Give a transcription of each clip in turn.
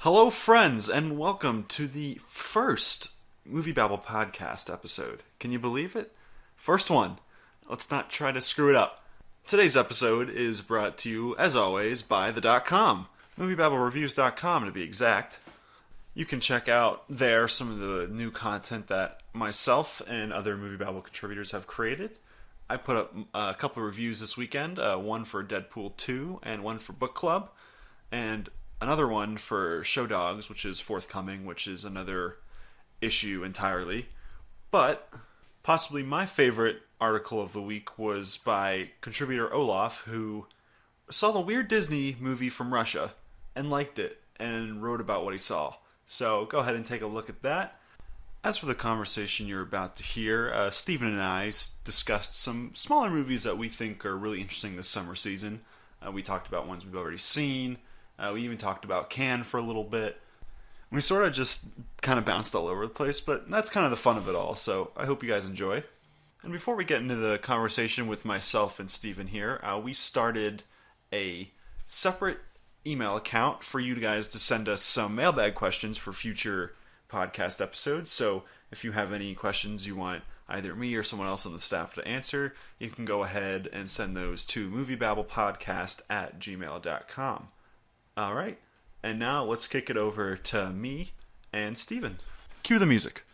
Hello, friends, and welcome to the first MovieBabble podcast episode. Can you believe it? First one. Let's not try to screw it up. Today's episode is brought to you, as always, by the .com. MovieBabbleReviews.com to be exact. You can check out there some of the new content that myself and other MovieBabble contributors have created. I put up a couple of reviews this weekend, one for Deadpool 2 and one for Book Club, and another one for Show Dogs, which is forthcoming, which is another issue entirely. But possibly my favorite article of the week was by contributor Olaf, who saw the weird Disney movie from Russia and liked it and wrote about what he saw. So go ahead and take a look at that. As for the conversation you're about to hear, Stephen and I discussed some smaller movies that we think are really interesting this summer season. We talked about ones we've already seen. We even talked about Cannes for a little bit. We sort of just kind of bounced all over the place, but that's kind of the fun of it all, so I hope you guys enjoy. And before we get into the conversation with myself and Stephen here, we started a separate email account for you guys to send us some mailbag questions for future podcast episodes. So if you have any questions you want either me or someone else on the staff to answer, you can go ahead and send those to moviebabblepodcast@gmail.com. All right, and now let's kick it over to me and Steven. Cue the music.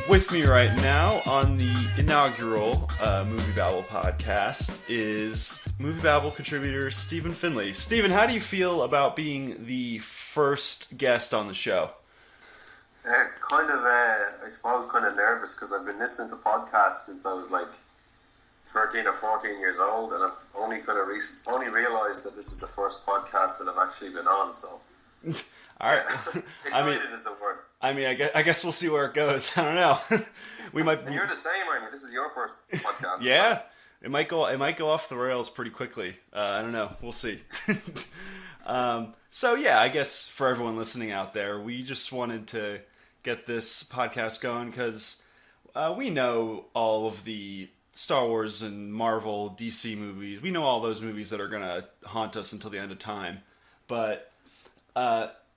With me right now on the inaugural MovieBabble podcast is MovieBabble contributor Stephen Finlay. Stephen, how do you feel about being the first guest on the show? I suppose, kind of nervous because I've been listening to podcasts since I was like 13 or 14 years old, and I've only only realised that this is the first podcast that I've actually been on. So, all right, excited is the word. I guess we'll see where it goes. I don't know. We might. And you're the same. I mean, this is your first podcast. Yeah, right? It might go off the rails pretty quickly. I don't know. We'll see. So yeah, I guess for everyone listening out there, we just wanted to get this podcast going because we know all of the Star Wars and Marvel, DC movies. We know all those movies that are gonna haunt us until the end of time, but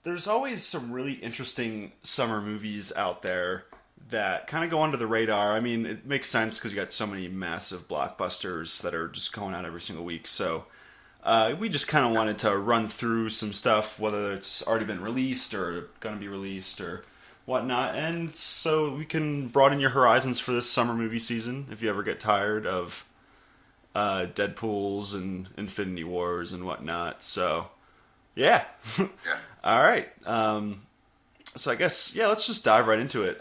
there's always some really interesting summer movies out there that kind of go under the radar. I mean, it makes sense because you got so many massive blockbusters that are just going out every single week. So we just kind of wanted to run through some stuff, whether it's already been released or going to be released or whatnot. And so we can broaden your horizons for this summer movie season if you ever get tired of Deadpools and Infinity Wars and whatnot. So, yeah. Yeah. All right. So I guess, yeah, let's just dive right into it.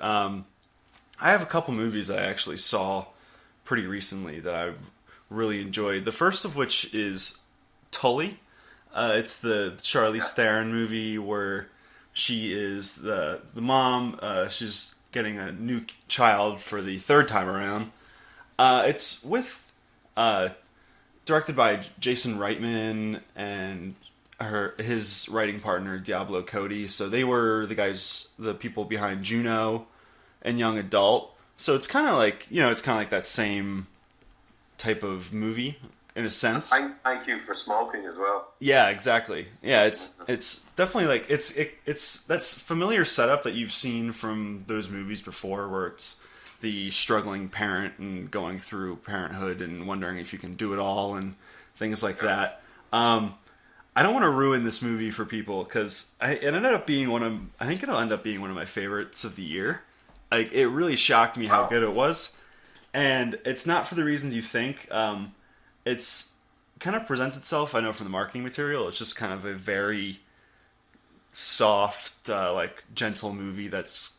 I have a couple movies I actually saw pretty recently that I've really enjoyed. The first of which is Tully. It's the Charlize Theron movie where she is the mom. She's getting a new child for the third time around. It's with directed by Jason Reitman and his writing partner Diablo Cody. So they were the people behind Juno and Young Adult. So it's kind of like that same type of movie in a sense. Thank you for smoking as well. Yeah, exactly. Yeah, it's definitely like it's that's familiar setup that you've seen from those movies before, where it's the struggling parent and going through parenthood and wondering if you can do it all and things like that. I don't want to ruin this movie for people because I think it'll end up being one of my favorites of the year. Like, it really shocked me how good it was, and it's not for the reasons you think. It's kind of presents itself, I know from the marketing material, it's just kind of a very soft, like gentle movie that's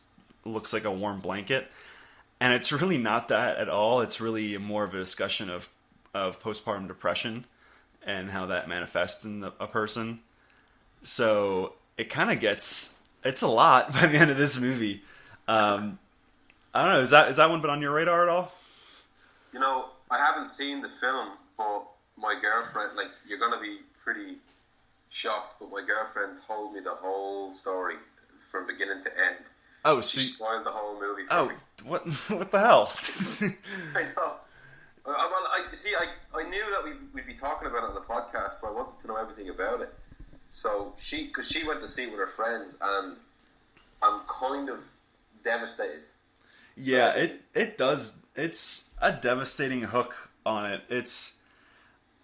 looks like a warm blanket, and it's really not that at all. It's really more of a discussion of postpartum depression and how that manifests in a person. So it kind of it's a lot by the end of this movie. I don't know, is that one been on your radar at all? You know, I haven't seen the film, but my girlfriend, like, you're going to be pretty shocked, but my girlfriend told me the whole story from beginning to end. Oh, she spoiled the whole movie for me. What the hell? I know. Well, I knew that we'd be talking about it on the podcast, so I wanted to know everything about it. So because she went to see it with her friends, and I'm kind of devastated. Yeah, it does. It's a devastating hook on it.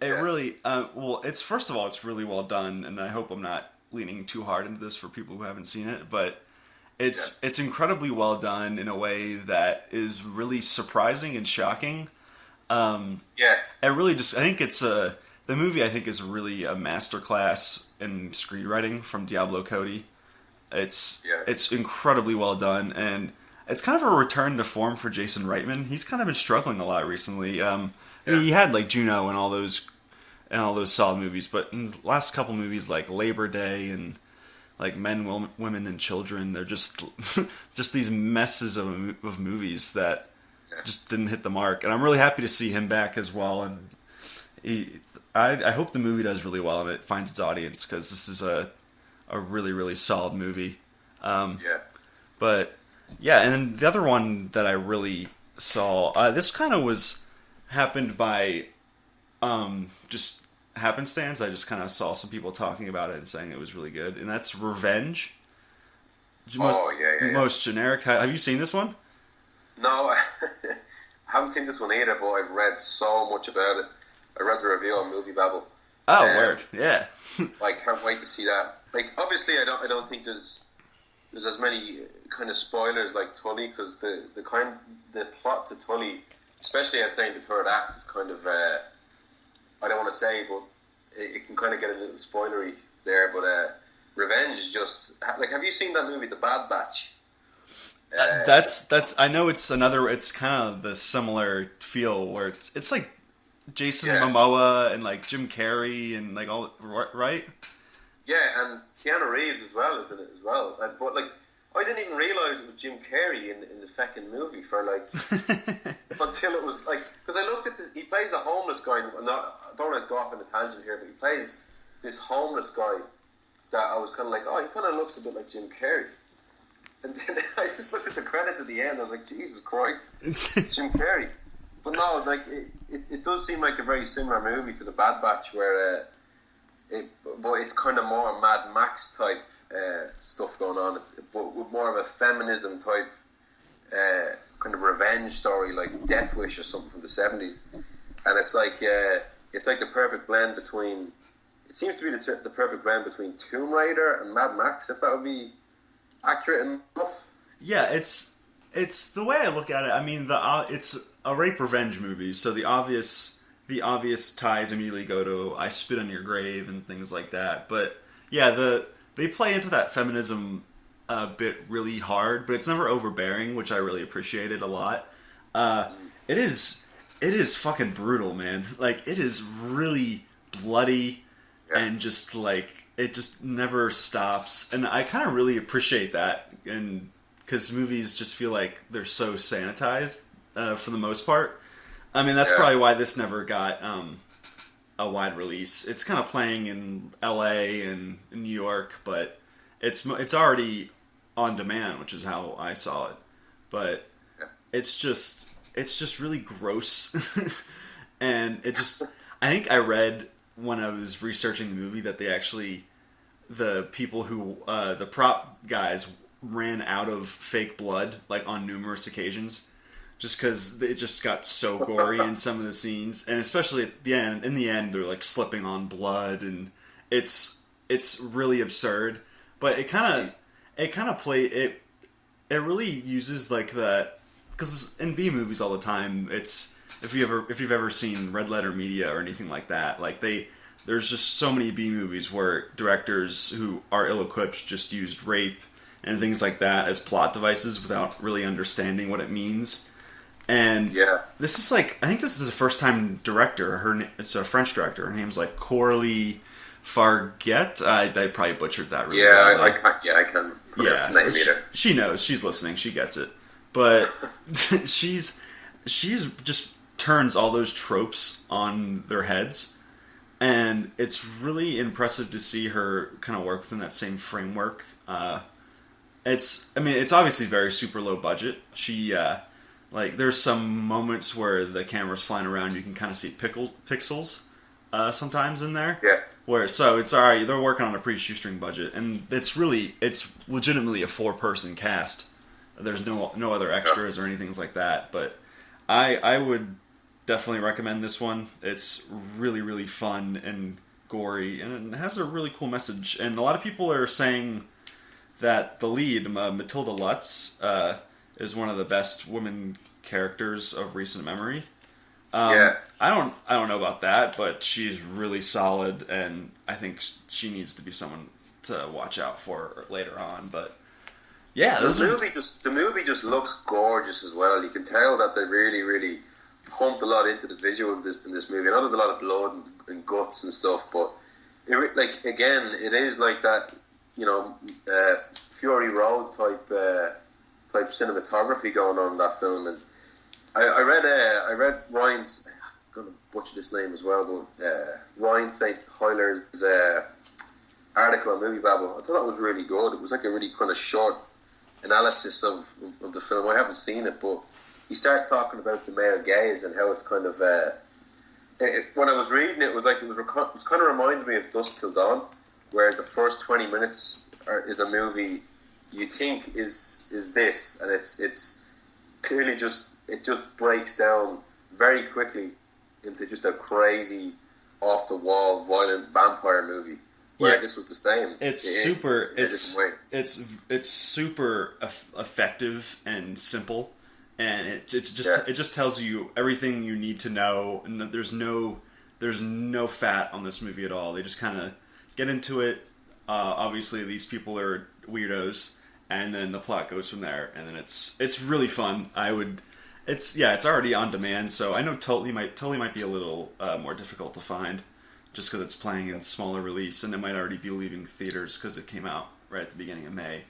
Really, it's first of all, it's really well done, and I hope I'm not leaning too hard into this for people who haven't seen it, but it's incredibly well done in a way that is really surprising and shocking. It really I think it's the movie I think is really a masterclass in screenwriting from Diablo Cody. It's incredibly well done, and it's kind of a return to form for Jason Reitman. He's kind of been struggling a lot recently. I mean, he had like Juno and all those solid movies, but in the last couple movies like Labor Day and like Men, Women, and Children, they're just these messes of movies that just didn't hit the mark. And I'm really happy to see him back as well. And I hope the movie does really well and it finds its audience, because this is a really, really solid movie. But yeah, and then the other one that I really saw, this kind of happened by just happenstance. I just kind of saw some people talking about it and saying it was really good, and that's Revenge. Most generic. Have you seen this one? No, I haven't seen this one either, but I've read so much about it. I read the review on MovieBabble. Oh, word, yeah. I can't wait to see that. Like, obviously, I don't think there's as many kind of spoilers like Tully, because the plot to Tully, especially I'd say in the third act, is kind of I don't want to say, but it can kind of get a little spoilery there. But Revenge is just like, have you seen that movie, The Bad Batch? That's I know it's kind of the similar feel where it's like Jason Momoa and like Jim Carrey and like all, right? Yeah, and Keanu Reeves as well is in it as well. But like, I didn't even realize it was Jim Carrey in the fucking movie for like until it was like, because I looked at this. He plays a homeless guy. I don't want to go off on a tangent here, but he plays this homeless guy that I was kind of like, oh, he kind of looks a bit like Jim Carrey. And then I just looked at the credits at the end. I was like, Jesus Christ, it's Jim Carrey. But no, like it does seem like a very similar movie to The Bad Batch, where but it's kind of more Mad Max type stuff going on. But with more of a feminism type kind of revenge story, like Death Wish or something from the 70s. And it's like the perfect blend between. It seems to be the perfect blend between Tomb Raider and Mad Max, if that would be accurate enough. Yeah, it's the way I look at it. I mean, it's a rape revenge movie, so the obvious ties immediately go to I Spit on Your Grave and things like that. But yeah, they play into that feminism bit really hard, but it's never overbearing, which I really appreciated a lot. It is fucking brutal, man. Like, it is really bloody and just like it just never stops, and I kind of really appreciate that, and because movies just feel like they're so sanitized for the most part. I mean, that's probably why this never got a wide release. It's kind of playing in L.A. and in New York, but it's already on demand, which is how I saw it. But it's just really gross, and I think I read when I was researching the movie that the people who the prop guys ran out of fake blood like on numerous occasions, just because it just got so gory in some of the scenes, and especially at the end. In the end, they're like slipping on blood, and it's really absurd. But it really uses like that, because in B movies all the time, it's if you've ever seen Red Letter Media or anything like that, like there's just so many B movies where directors who are ill-equipped just used rape and things like that as plot devices without really understanding what it means. And this is like, I think this is a first-time director. It's a French director. Her name's like Coralie Farget. I probably butchered that really badly. I can pronounce the name either. She knows. She's listening. She gets it. But she's just turns all those tropes on their heads. and it's really impressive to see her kind of work within that same framework. It's obviously very super low budget. She like there's some moments where the camera's flying around, you can kind of see pixels sometimes in there. Yeah. So it's alright. They're working on a pretty shoestring budget, and it's legitimately a 4-person cast. There's no other extras or anything like that. But I would definitely recommend this one. It's really, really fun and gory, and it has a really cool message. And a lot of people are saying that the lead, Matilda Lutz, is one of the best women characters of recent memory. I don't know about that, but she's really solid, and I think she needs to be someone to watch out for later on. But yeah, the movie just looks gorgeous as well. You can tell that they really, really pumped a lot into the visuals in this movie. I know there's a lot of blood and guts and stuff, but it is like that, Fury Road type cinematography going on in that film. And I read Ryan's, I'm going to butcher this name as well, but Ryan St. Hilar's article on MovieBabble. I thought that was really good. It was like a really kind of short analysis of the film. I haven't seen it, but he starts talking about the male gaze and how it's kind of when I was reading it, it was kind of reminded me of Dusk Till Dawn, where the first 20 minutes is a movie you think is this, and it's clearly just breaks down very quickly into just a crazy, off the wall, violent vampire movie. Where this was the same. It's super effective and simple, and it just tells you everything you need to know. And there's no fat on this movie at all. They just kind of get into it. Obviously, these people are weirdos, and then the plot goes from there. And then it's really fun. It's already on demand, so I know totally might be a little more difficult to find, just because it's playing in smaller release, and it might already be leaving theaters because it came out right at the beginning of May.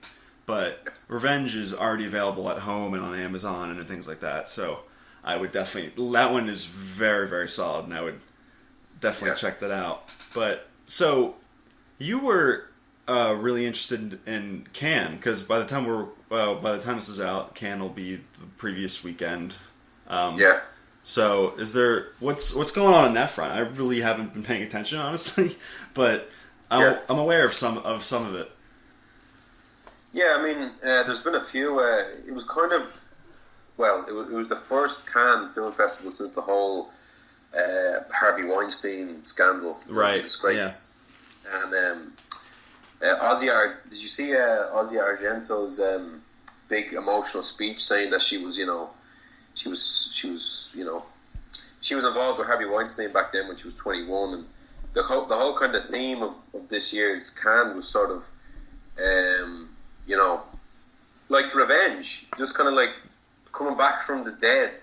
But Revenge is already available at home and on Amazon and things like that. So I would definitely, that one is very, very solid, and I would definitely check that out. But so you were really interested in Cannes, because by the time this is out, Cannes will be the previous weekend. So is there what's going on that front? I really haven't been paying attention, honestly, but I'm aware of some of it. Yeah, I mean, there's been a few. It was kind of it was the first Cannes Film Festival since the whole Harvey Weinstein scandal, right? Disgrace. Yeah. And did you see Ozzy Argento's big emotional speech saying that she was involved with Harvey Weinstein back then when she was 21, and the whole kind of theme of this year's Cannes was sort of like revenge, just kind of like coming back from the dead,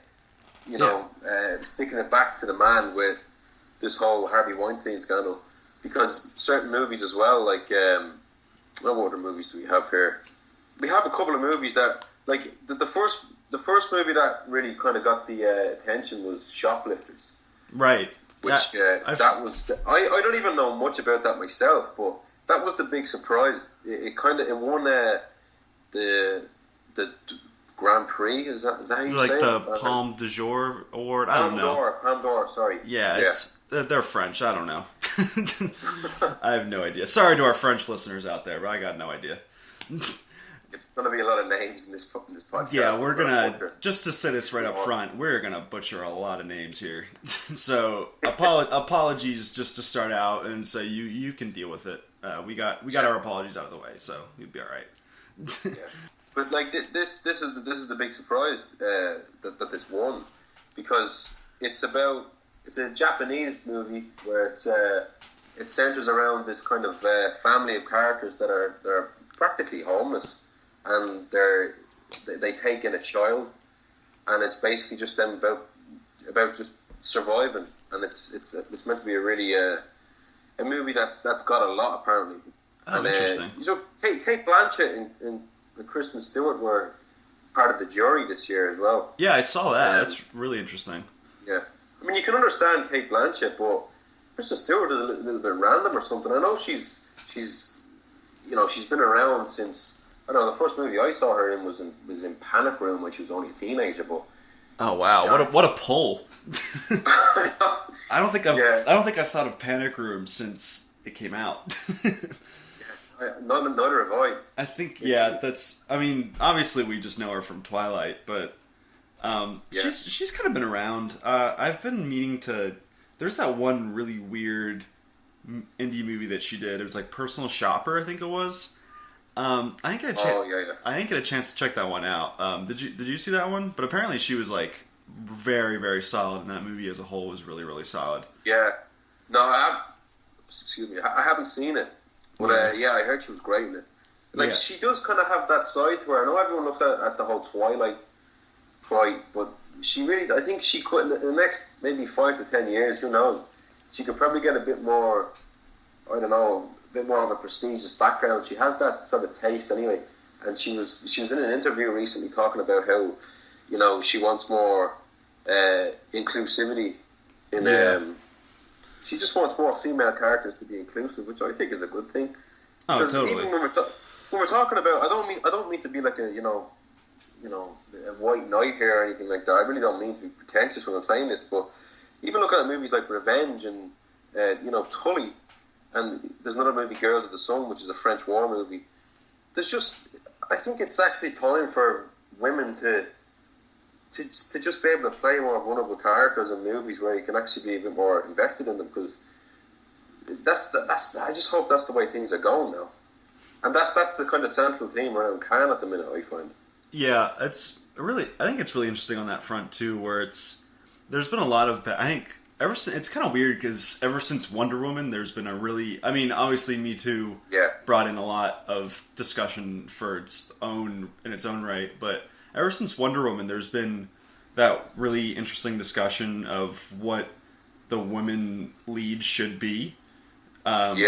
sticking it back to the man with this whole Harvey Weinstein scandal. Because certain movies as well, like what other movies do we have here? We have a couple of movies that, like the first movie that really kind of got the attention was Shoplifters, right? Which that was I don't even know much about that myself, but that was the big surprise. It won the Grand Prix. Is that how you say it? Like the Palme d'Or award? I don't know. Palme d'Or. Sorry. Yeah, they're French. I don't know. I have no idea. Sorry to our French listeners out there, but I got no idea. There's going to be a lot of names in this podcast. Yeah, we're going to, just to say this right up front, we're going to butcher a lot of names here. So, apologies just to start out, and so you can deal with it. We got our apologies out of the way, so you'd be all right. Yeah. But like this is the big surprise that this won, because it's a Japanese movie where it centers around this kind of family of characters that are practically homeless, and they take in a child, and it's basically just them about just surviving, and it's meant to be a really a movie that's got a lot apparently. Oh, and, interesting. So Kate Blanchett and Kristen Stewart were part of the jury this year as well. Yeah, I saw that. That's really interesting. Yeah. I mean, you can understand Kate Blanchett, but Kristen Stewart is a little bit random or something. I know she's been around since, I don't know, the first movie I saw her in was in Panic Room when she was only a teenager. But oh wow, yeah. What a pull! I don't think I've thought of Panic Room since it came out. Neither have I. I think that's. I mean, obviously we just know her from Twilight, but she's kind of been around. I've been meaning to. There's that one really weird indie movie that she did. It was like Personal Shopper, I think it was. I didn't get a chance. I didn't get a chance to check that one out. Did you see that one? But apparently she was like very, very solid, and that movie as a whole was really, really solid. Yeah. No, excuse me. I haven't seen it, but I heard she was great in it. Like she does kind of have that side to her. I know everyone looks at the whole Twilight fight, but she really, I think she could in the next maybe 5 to 10 years. Who knows? She could probably get a bit more. I don't know. Bit more of a prestigious background. She has that sort of taste anyway, and she was in an interview recently talking about how, you know, she wants more inclusivity in she just wants more female characters to be inclusive, which I think is a good thing. Oh, totally. Even when we're talking about, I don't mean to be like a a white knight here or anything like that. I really don't mean to be pretentious when I'm saying this, but even looking at movies like Revenge and Tully. And there's another movie, Girls of the Sun, which is a French war movie. I think it's actually time for women to just be able to play more vulnerable characters in movies where you can actually be a bit more invested in them, because I just hope that's the way things are going now. And that's the kind of central theme around Cannes at the minute, I find. Yeah, I think it's really interesting on that front too, where there's been a lot of, I think, it's kind of weird because ever since Wonder Woman, there's been obviously Me Too brought in a lot of discussion for its own right, but ever since Wonder Woman, there's been that really interesting discussion of what the women lead should be. And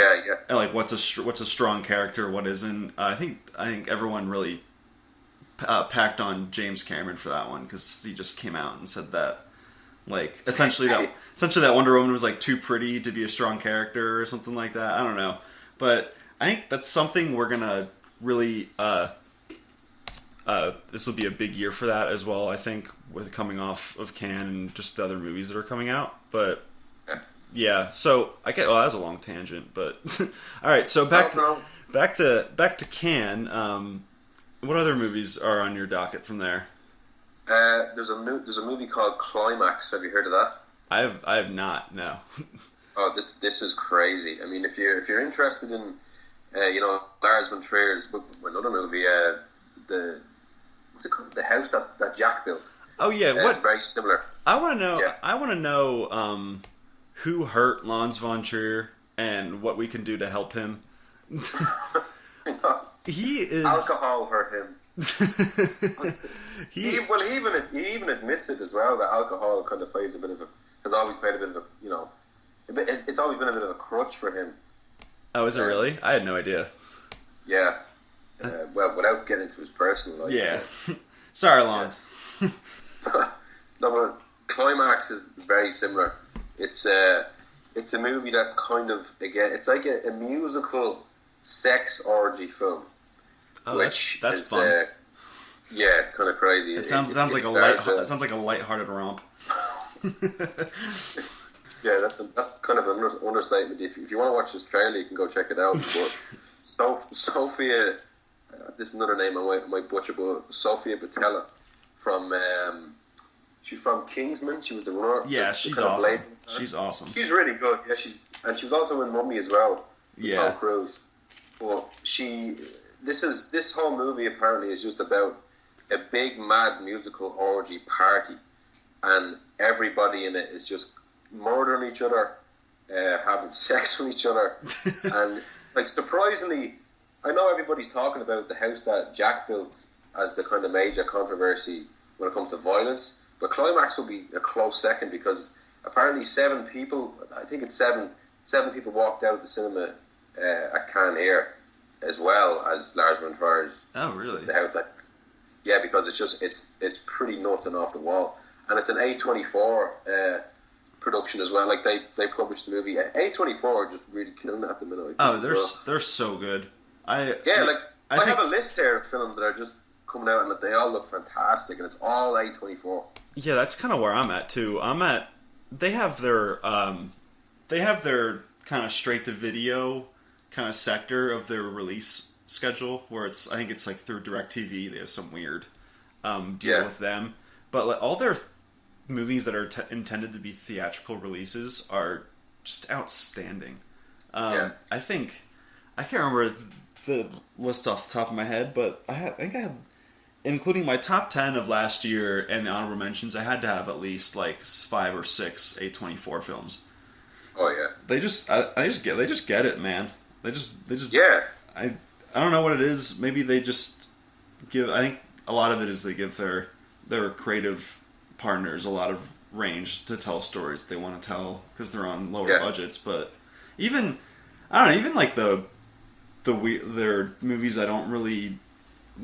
like what's a strong character, what isn't. I think everyone really packed on James Cameron for that one, because he just came out and said that. Like essentially that Wonder Woman was like too pretty to be a strong character or something like that. I don't know, but I think that's something we're gonna really. This will be a big year for that as well. I think with coming off of Cannes and just the other movies that are coming out. But yeah, so I get. Well, that was a long tangent, but all right. So back to Cannes. What other movies are on your docket from there? There's a movie called Climax. Have you heard of that? I have not. No. Oh, this is crazy. I mean, if you're interested in, Lars von Trier's another movie, what's it called? The House that Jack built. Oh yeah, it's very similar. I want to know. Yeah. I want to know who hurt Lars von Trier and what we can do to help him. He is alcohol hurt him. he even admits it as well, that alcohol kind of has always played a bit of a, it's always been a bit of a crutch for him. Oh, is it really? I had no idea. Yeah. Well, without getting into his personal life. Yeah. Sorry, Lons. Yeah. No, but Climax is very similar. It's a movie that's kind of, again, it's like a musical sex orgy film. Oh, that's fun. Yeah, it's kind of crazy. It sounds like a lighthearted romp. Yeah, that's kind of an understatement. If you want to watch this trailer, you can go check it out. But Sophia, this is another name I might butcher, but Sophia Boutella she's from Kingsman. She was the runner. Yeah, she's awesome. She's awesome. She's really good. Yeah, she was also in Mummy as well. With Tom Cruise. But this whole movie apparently is just about a big mad musical orgy party, and everybody in it is just murdering each other, having sex with each other, and like surprisingly, I know everybody's talking about the house that Jack built as the kind of major controversy when it comes to violence, but Climax will be a close second, because apparently 7 people, I think it's seven people walked out of the cinema at Cannes here, as well as Lars von Trier's. Oh, really? The house that. Yeah, because it's pretty nuts and off the wall, and it's an A24 production as well. Like they published the movie. A24 are just really killing it at the minute. Oh, they're so good. I have a list here of films that are just coming out and they all look fantastic, and it's all A24. Yeah, that's kind of where I'm at too. They have their kind of straight to video kind of sector of their release schedule, where I think it's like through DirecTV. They have some weird deal with them, but like, all their movies that are intended to be theatrical releases are just outstanding. I can't remember the list off the top of my head, but I think I had, including my top 10 of last year and the honorable mentions, I had to have at least like 5 or 6 A24 films. Oh yeah, they just get it, man. They just yeah. I don't know what it is. Maybe they just give. I think a lot of it is they give their creative partners a lot of range to tell stories they want to tell because they're on lower budgets. But even like their movies I don't really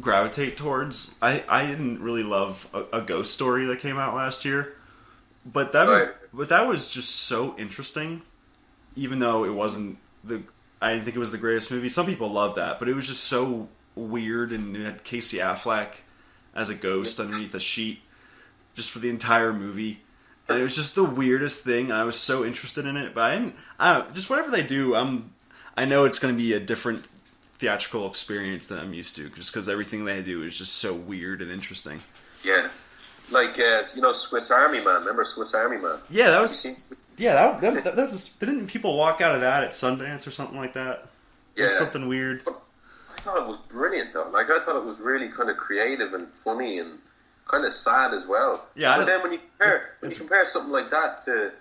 gravitate towards. I didn't really love a ghost story that came out last year, but that was just so interesting. Even though it wasn't I didn't think it was the greatest movie. Some people love that, but it was just so weird, and it had Casey Affleck as a ghost underneath a sheet just for the entire movie. And it was just the weirdest thing, and I was so interested in it. But I don't know, just whatever they do, I know it's going to be a different theatrical experience than I'm used to, just because everything they do is just so weird and interesting. Yeah. Like, Swiss Army Man. Remember Swiss Army Man? Yeah, that was... Yeah, didn't people walk out of that at Sundance or something like that? Yeah. Or something weird? But I thought it was brilliant, though. Like, I thought it was really kind of creative and funny and kind of sad as well. Yeah. But then when you compare something like that to,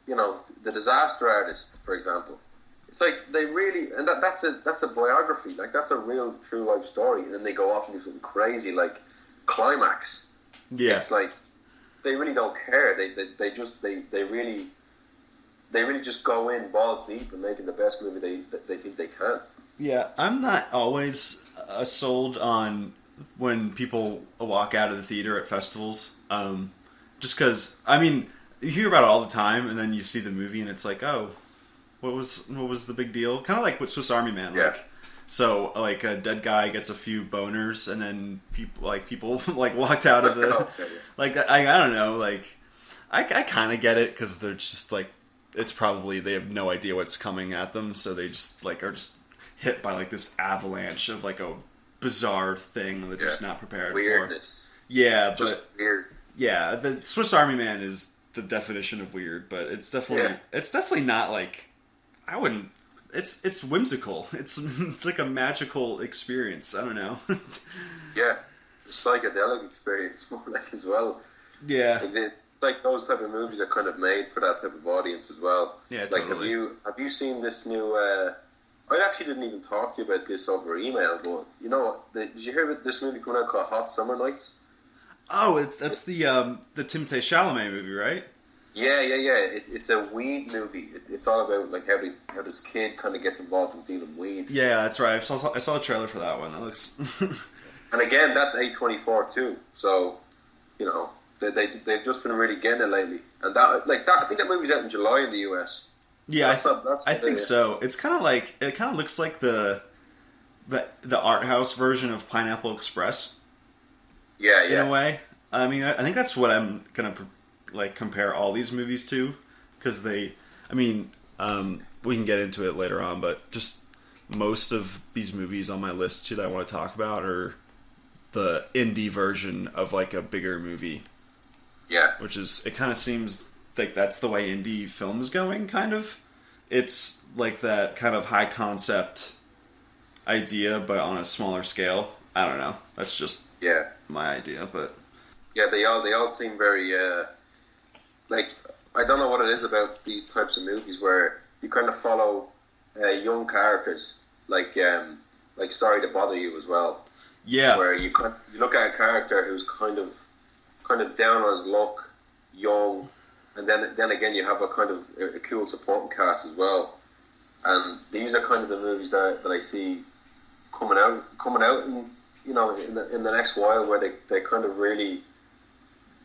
The Disaster Artist, for example, it's like they really... And that's a biography. Like, that's a real, true life story. And then they go off and do something crazy like Climax. Yeah, it's like they really don't care. They really just go in balls deep and making the best movie they think they can. Yeah, I'm not always sold on when people walk out of the theater at festivals. Just because, you hear about it all the time, and then you see the movie, and it's like, oh, what was the big deal? Kind of like with Swiss Army Man, yeah. Like. So, like, a dead guy gets a few boners, and then people walked out of the... Like, I don't know, like... I kind of get it, because they're just, like... It's probably... They have no idea what's coming at them, so they just, like, are just hit by, like, this avalanche of, like, a bizarre thing that they're just not prepared Weirdness. for. Yeah, but... Just weird. Yeah, the Swiss Army Man is the definition of weird, but it's definitely... Yeah. It's definitely not, like... I wouldn't... It's whimsical. It's like a magical experience. I don't know. Yeah, psychedelic experience more like as well. Yeah, it's like those type of movies are kind of made for that type of audience as well. Yeah, like totally. have you seen this new? I actually didn't even talk to you about this over email, but you know what? Did you hear about this movie coming out called Hot Summer Nights? Oh, that's the Timothée Chalamet movie, right? Yeah. It's a weed movie. It's all about like how this kid kind of gets involved in dealing weed. Yeah, that's right. I saw a trailer for that one. That looks. And again, that's A24 too. So, they've just been really getting it lately. And that I think that movie's out in July in the US. Yeah, I think so. It's kind of like it kind of looks like the art house version of Pineapple Express. Yeah. In a way, I think that's what I'm gonna. Compare all these movies to, because we can get into it later on, but just most of these movies on my list too that I want to talk about are the indie version of like a bigger movie. Yeah, which is, it kind of seems like that's the way indie film is going. Kind of, it's like that kind of high concept idea, but on a smaller scale. I don't know. That's just my idea, but yeah, they all seem very. I don't know what it is about these types of movies where you kind of follow young characters, like Sorry to Bother You as well. Yeah. Where you look at a character who's kind of down on his luck, young, and then again you have a kind of a cool supporting cast as well. And these are kind of the movies that I see coming out in the next while, where they kind of really.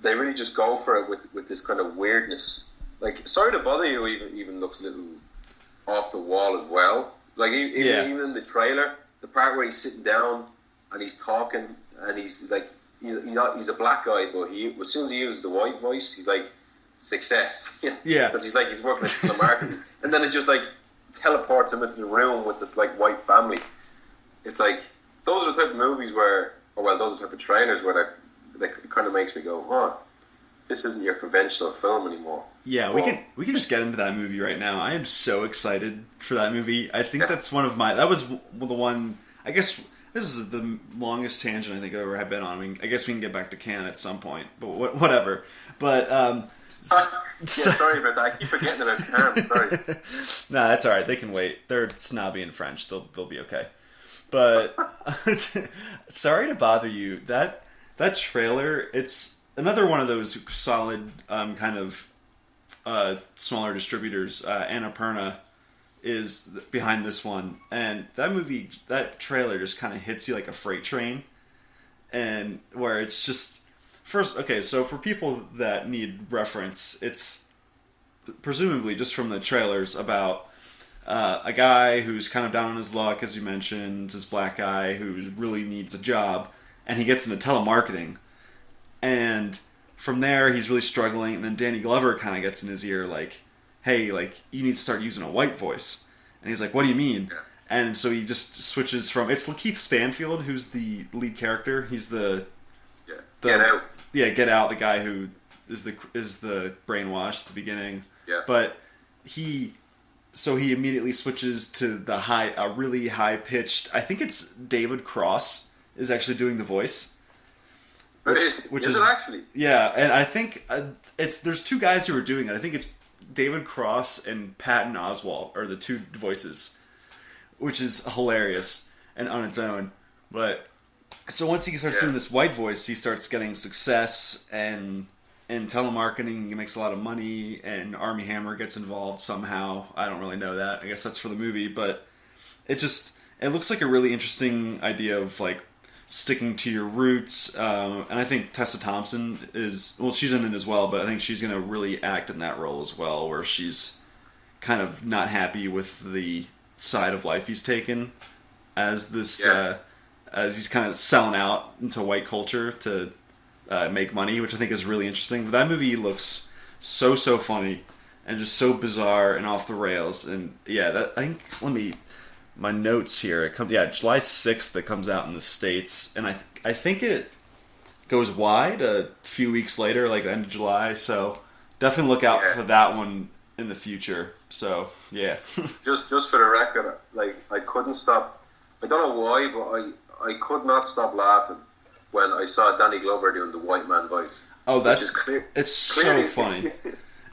They really just go for it with this kind of weirdness Like, Sorry to Bother You even looks a little off the wall as well. Like, even in the trailer, the part where he's sitting down and he's talking, and he's like, he's a black guy, but as soon as he uses the white voice, he's like, success. Yeah. Because he's working at the market. And then it just, like, teleports him into the room with this, like, white family. It's like, those are the type of movies where, those are the type of trailers where that kind of makes me go, oh, this isn't your conventional film anymore. Yeah, we can just get into that movie right now. I am so excited for that movie. I think that's one of my... That was the one... I guess this is the longest tangent I think I ever have been on. I mean, I guess we can get back to Cannes at some point, but whatever. But... sorry about that. I keep forgetting about Cannes. Sorry. Nah, that's all right. They can wait. They're snobby in French. They'll be okay. But Sorry to Bother You. That trailer, it's another one of those solid kind of smaller distributors. Annapurna is behind this one, and that trailer just kind of hits you like a freight train, and where it's just first. Okay, so for people that need reference, it's presumably just from the trailers about a guy who's kind of down on his luck, as you mentioned, this black guy who really needs a job, and he gets into telemarketing, and from there he's really struggling, and then Danny Glover kind of gets in his ear like, hey, like, you need to start using a white voice. And he's like, what do you mean? Yeah. And so he just switches from... It's Lakeith Stanfield who's the lead character. He's the Get Out. Yeah, Get Out, the guy who is the brainwashed at the beginning. Yeah. But he immediately switches to a really high-pitched... I think it's David Cross is actually doing the voice. Which is it actually? Yeah, and I think there's two guys who are doing it. I think it's David Cross and Patton Oswalt are the two voices, which is hilarious and on its own. But so once he starts doing this white voice, he starts getting success and in telemarketing. He makes a lot of money, and Armie Hammer gets involved somehow. I don't really know that. I guess that's for the movie, but it looks like a really interesting idea of like sticking to your roots, and I think Tessa Thompson she's in it as well, but I think she's going to really act in that role as well, where she's kind of not happy with the side of life he's taken as this, as he's kind of selling out into white culture to make money, which I think is really interesting. But that movie looks so funny and just so bizarre and off the rails, and my notes here. It comes, July 6th. It comes out in the States, and I think it goes wide a few weeks later, like the end of July. So definitely look out for that one in the future. So yeah. just for the record, like, I couldn't stop. I don't know why, but I could not stop laughing when I saw Danny Glover doing the white man voice. Oh, it's so funny.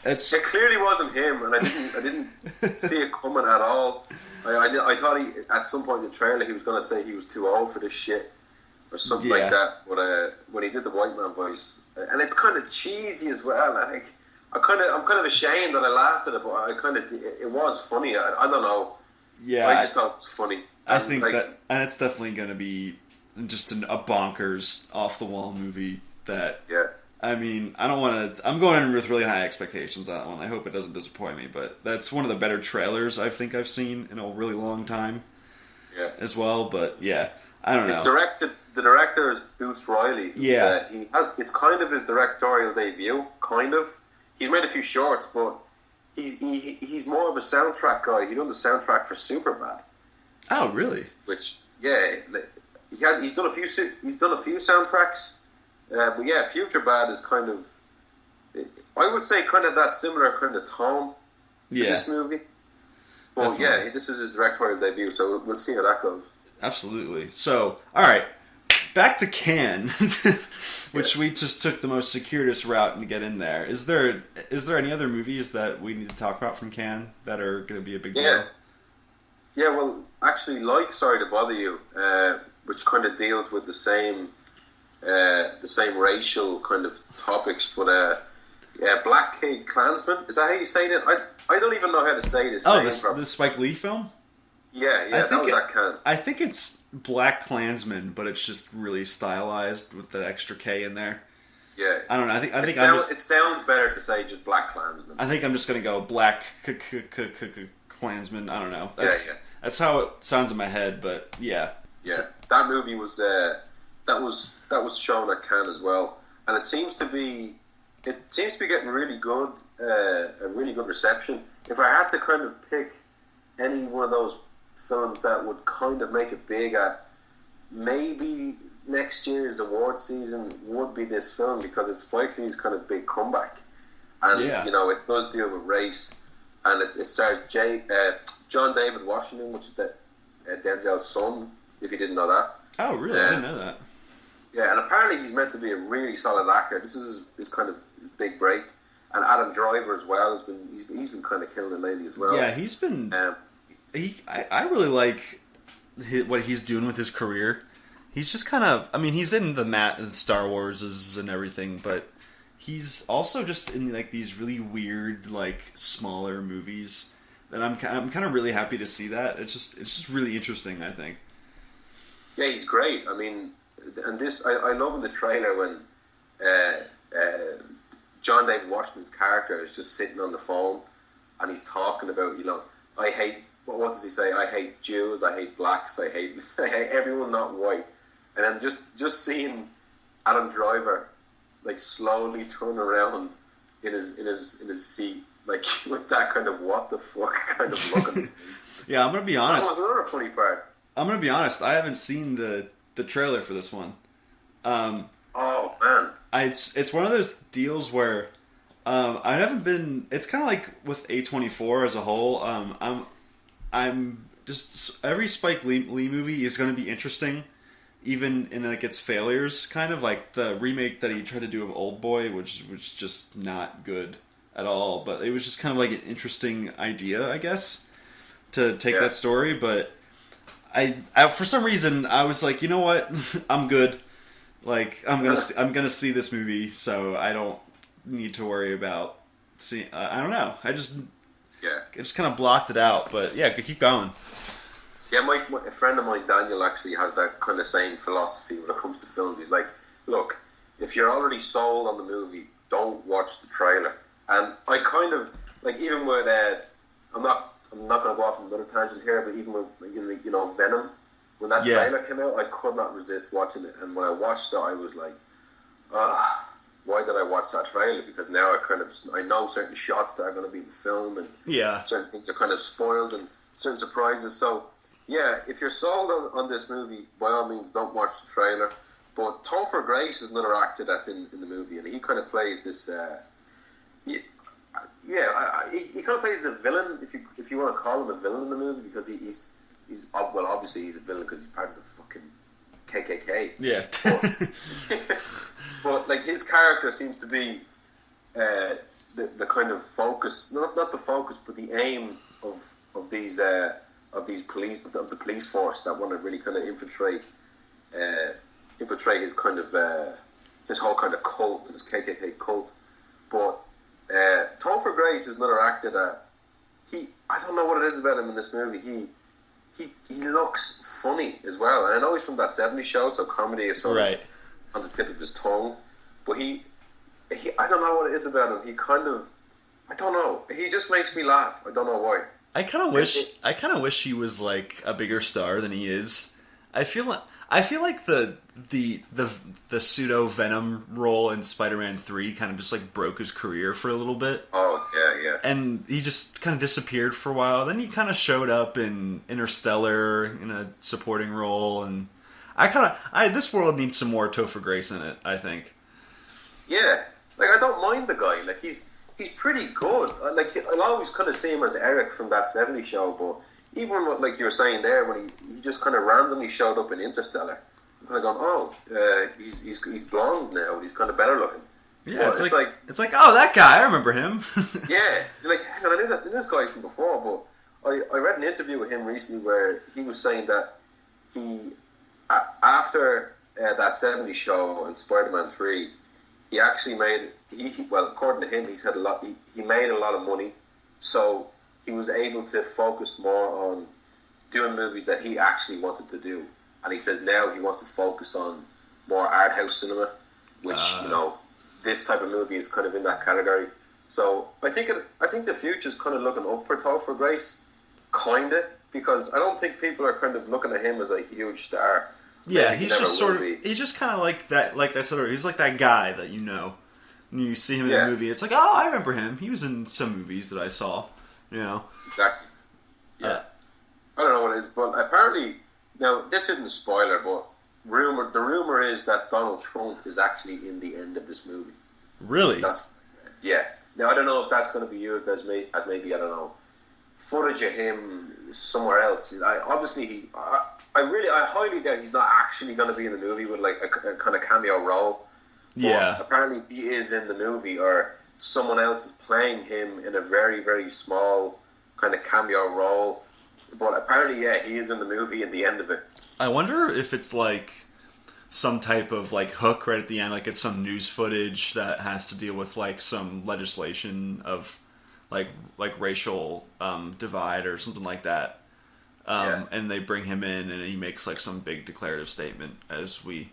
It clearly wasn't him, and I didn't see it coming at all. I thought at some point in the trailer he was going to say he was too old for this shit or something like that. But when he did the white man voice, and it's kind of cheesy as well. I'm kind of ashamed that I laughed at it, but it was funny. I don't know. Yeah, I just thought it was funny. I think that's definitely going to be just a bonkers, off the wall movie. That I mean, I don't want to... I'm going in with really high expectations on that one. I hope it doesn't disappoint me, but that's one of the better trailers I think I've seen in a really long time as well, but I don't know. The director is Boots Riley. It's kind of his directorial debut, kind of. He's made a few shorts, but he's more of a soundtrack guy. He done the soundtrack for Superbad. Oh, really? Which, he's done a few soundtracks. But Future Bad is kind of, I would say, kind of that similar kind of tone to this movie. But this is his directorial debut, so we'll see how that goes. Absolutely. So, all right, back to Cannes, which we just took the most circuitous route to get in there. Is there any other movies that we need to talk about from Cannes that are going to be a big deal? Yeah, well, actually, like Sorry to Bother You, which kind of deals with the same racial kind of topics, but Black Klansman, is that how you say it? I don't even know how to say this. Oh, the Spike Lee film? That was that kind. I think it's Black Klansman, but it's just really stylized with that extra K in there. Yeah. I don't know. I think it sounds better to say just Black Klansman. I think I'm just gonna go Black Klansman. I don't know. That's how it sounds in my head. But yeah. Yeah. That movie was that was shown at Cannes as well, and it seems to be getting really good a really good reception. If I had to kind of pick any one of those films that would kind of make it big at maybe next year's award season would be this film, because it's Spike Lee's kind of big comeback, and it does deal with race, and it stars John David Washington, which is Denzel's son, if you didn't know that. Oh really? I didn't know that. Yeah, and apparently he's meant to be a really solid actor. This is his kind of his big break, and Adam Driver as well he's been kind of killing it lately as well. Yeah, he's been. I really like what he's doing with his career. He's just kind of, I mean, he's in the Star Wars and everything, but he's also just in like these really weird, like smaller movies that I'm kind of really happy to see that. It's just really interesting, I think. Yeah, he's great. I mean, and this I love in the trailer when John David Washington's character is just sitting on the phone and he's talking about, I hate, what does he say? I hate Jews, I hate blacks, I hate everyone not white. And then just seeing Adam Driver like slowly turn around in his seat, like with that kind of what the fuck kind of look. Yeah, I'm gonna be honest. That was another funny part. I'm gonna be honest. I haven't seen the trailer for this one. Oh man, it's one of those deals where I haven't been. It's kind of like with A24 as a whole. I'm just every Spike Lee movie is going to be interesting, even in like its failures. Kind of like the remake that he tried to do of Old Boy, which was just not good at all. But it was just kind of like an interesting idea, I guess, to take that story. But I for some reason I was like, you know what, I'm good. Like I'm gonna see this movie, so I don't need to worry about seeing. I don't know. I just kind of blocked it out. But yeah, keep going. Yeah, a friend of mine, Daniel, actually has that kind of same philosophy when it comes to films. He's like, look, if you're already sold on the movie, don't watch the trailer. And I kind of like, even with I'm not going to go off on another tangent here, but even with Venom, when that trailer came out, I could not resist watching it. And when I watched it, I was like, why did I watch that trailer? Because now I know certain shots that are going to be in the film, and certain things are kind of spoiled, and certain surprises. So yeah, if you're sold on this movie, by all means, don't watch the trailer. But Topher Grace is another actor that's in the movie, and he kind of plays this. He kind of plays the villain, if you want to call him a villain in the movie, because he's obviously he's a villain because he's part of the fucking KKK. Yeah. But like his character seems to be the kind of focus, not the focus, but the aim of these police, of the police force that want to really kind of infiltrate his kind of his whole kind of cult, his KKK cult. But Topher Grace is another actor that I don't know what it is about him in this movie. He looks funny as well, and I know he's from that 70s show, so comedy is sort of on the tip of his tongue. But he I don't know what it is about him. He kind of, I don't know. He just makes me laugh. I don't know why. I kind of wish he was like a bigger star than he is. I feel like the pseudo Venom role in Spider-Man 3 kind of just like broke his career for a little bit. Oh yeah. And he just kind of disappeared for a while. Then he kind of showed up in Interstellar in a supporting role, and this world needs some more Topher Grace in it, I think. Yeah, like I don't mind the guy. Like he's pretty good. Like I'll always kind of see him as Eric from that 70s show, but even what, like you were saying there, when he just kind of randomly showed up in Interstellar, I'm kind of going, he's blonde now, and he's kind of better looking. Yeah, it's like oh, that guy, I remember him. Yeah, like hang on, I knew this guy from before, but I read an interview with him recently where he was saying that he after that 70s show and Spider-Man 3, he actually made according to him, he's had a lot. He made a lot of money, so he was able to focus more on doing movies that he actually wanted to do. And he says now he wants to focus on more art house cinema, which this type of movie is kind of in that category. So I think the future's kind of looking up for Topher Grace, kinda, because I don't think people are kind of looking at him as a huge star. Yeah, he's just he's just kind of like that. Like I said earlier, he's like that guy that you know. When you see him in a movie, it's like, oh, I remember him. He was in some movies that I saw. You know. Exactly. Yeah. I don't know what it is, but apparently, now this isn't a spoiler, but the rumor is that Donald Trump is actually in the end of this movie. Really? Yeah. Now I don't know if that's going to be used as maybe, I don't know, footage of him somewhere else. I highly doubt he's not actually going to be in the movie with like a kind of cameo role. But apparently he is in the movie, or someone else is playing him in a very, very small kind of cameo role. But apparently, he is in the movie at the end of it. I wonder if it's like some type of like hook right at the end, like it's some news footage that has to deal with like some legislation of like racial divide or something like that. And they bring him in and he makes like some big declarative statement, as we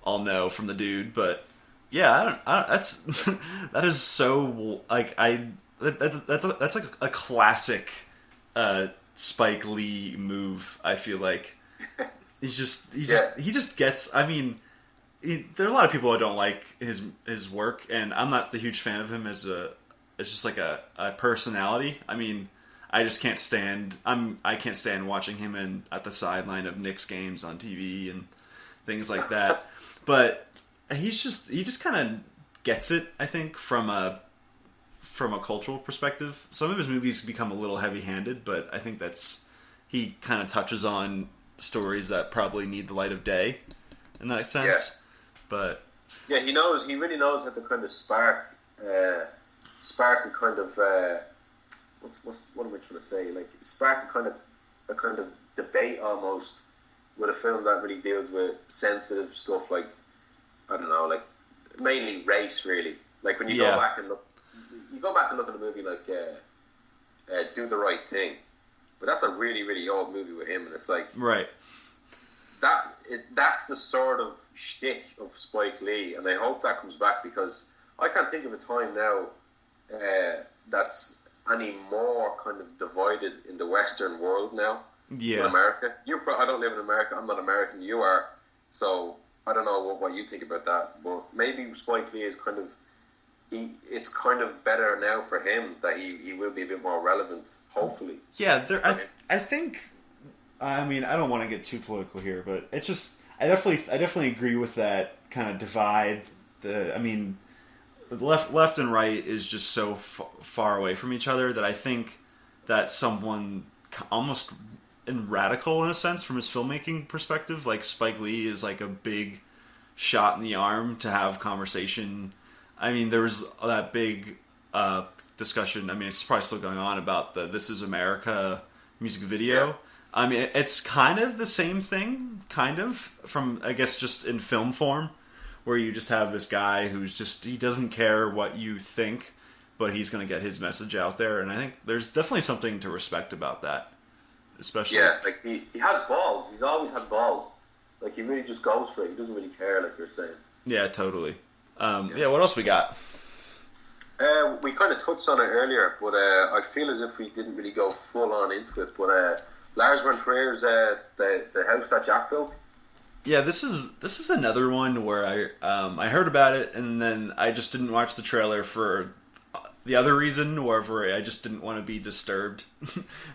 all know from the dude. But yeah, that's that is so like that's like a classic Spike Lee move. I feel like he just gets. I mean, there are a lot of people who don't like his work, and I'm not the huge fan of him as just like a personality. I mean, I just can't stand. I can't stand watching him at the sideline of Knicks games on TV and things like that. But he just kind of gets it. I think from a cultural perspective. Some of his movies become a little heavy-handed, but I think he kind of touches on stories that probably need the light of day in that sense. Yeah. But yeah, he really knows how to kind of spark a kind of what am I trying to say? Like spark a kind of debate almost with a film that really deals with sensitive stuff, like I don't know, like mainly race, really. Like when you go back and look. You go back and look at a movie like Do the Right Thing, but that's a really, really old movie with him, and it's like that's the sort of shtick of Spike Lee, and I hope that comes back, because I can't think of a time now that's any more kind of divided in the Western world now. Yeah, in America. I don't live in America. I'm not American. You are, so I don't know what you think about that. But maybe Spike Lee is kind of. It's kind of better now for him that he will be a bit more relevant, hopefully. Yeah, I think. I mean, I don't want to get too political here, but it's just I definitely agree with that kind of divide. The left and right is just so far away from each other that I think that someone almost radical in a sense from his filmmaking perspective, like Spike Lee, is like a big shot in the arm to have conversation. I mean, there was that big discussion. I mean, it's probably still going on about the "This Is America" music video. Yeah. I mean, it's kind of the same thing, from I guess just in film form, where you just have this guy who's he doesn't care what you think, but he's going to get his message out there. And I think there's definitely something to respect about that, especially. Yeah, like he has balls. He's always had balls. Like he really just goes for it. He doesn't really care, like you're saying. Yeah, totally. What else we got? We kind of touched on it earlier, but I feel as if we didn't really go full on into it. But Lars von Trier's the house that Jack built. Yeah, this is another one where I heard about it, and then I just didn't watch the trailer for the other reason, wherever I just didn't want to be disturbed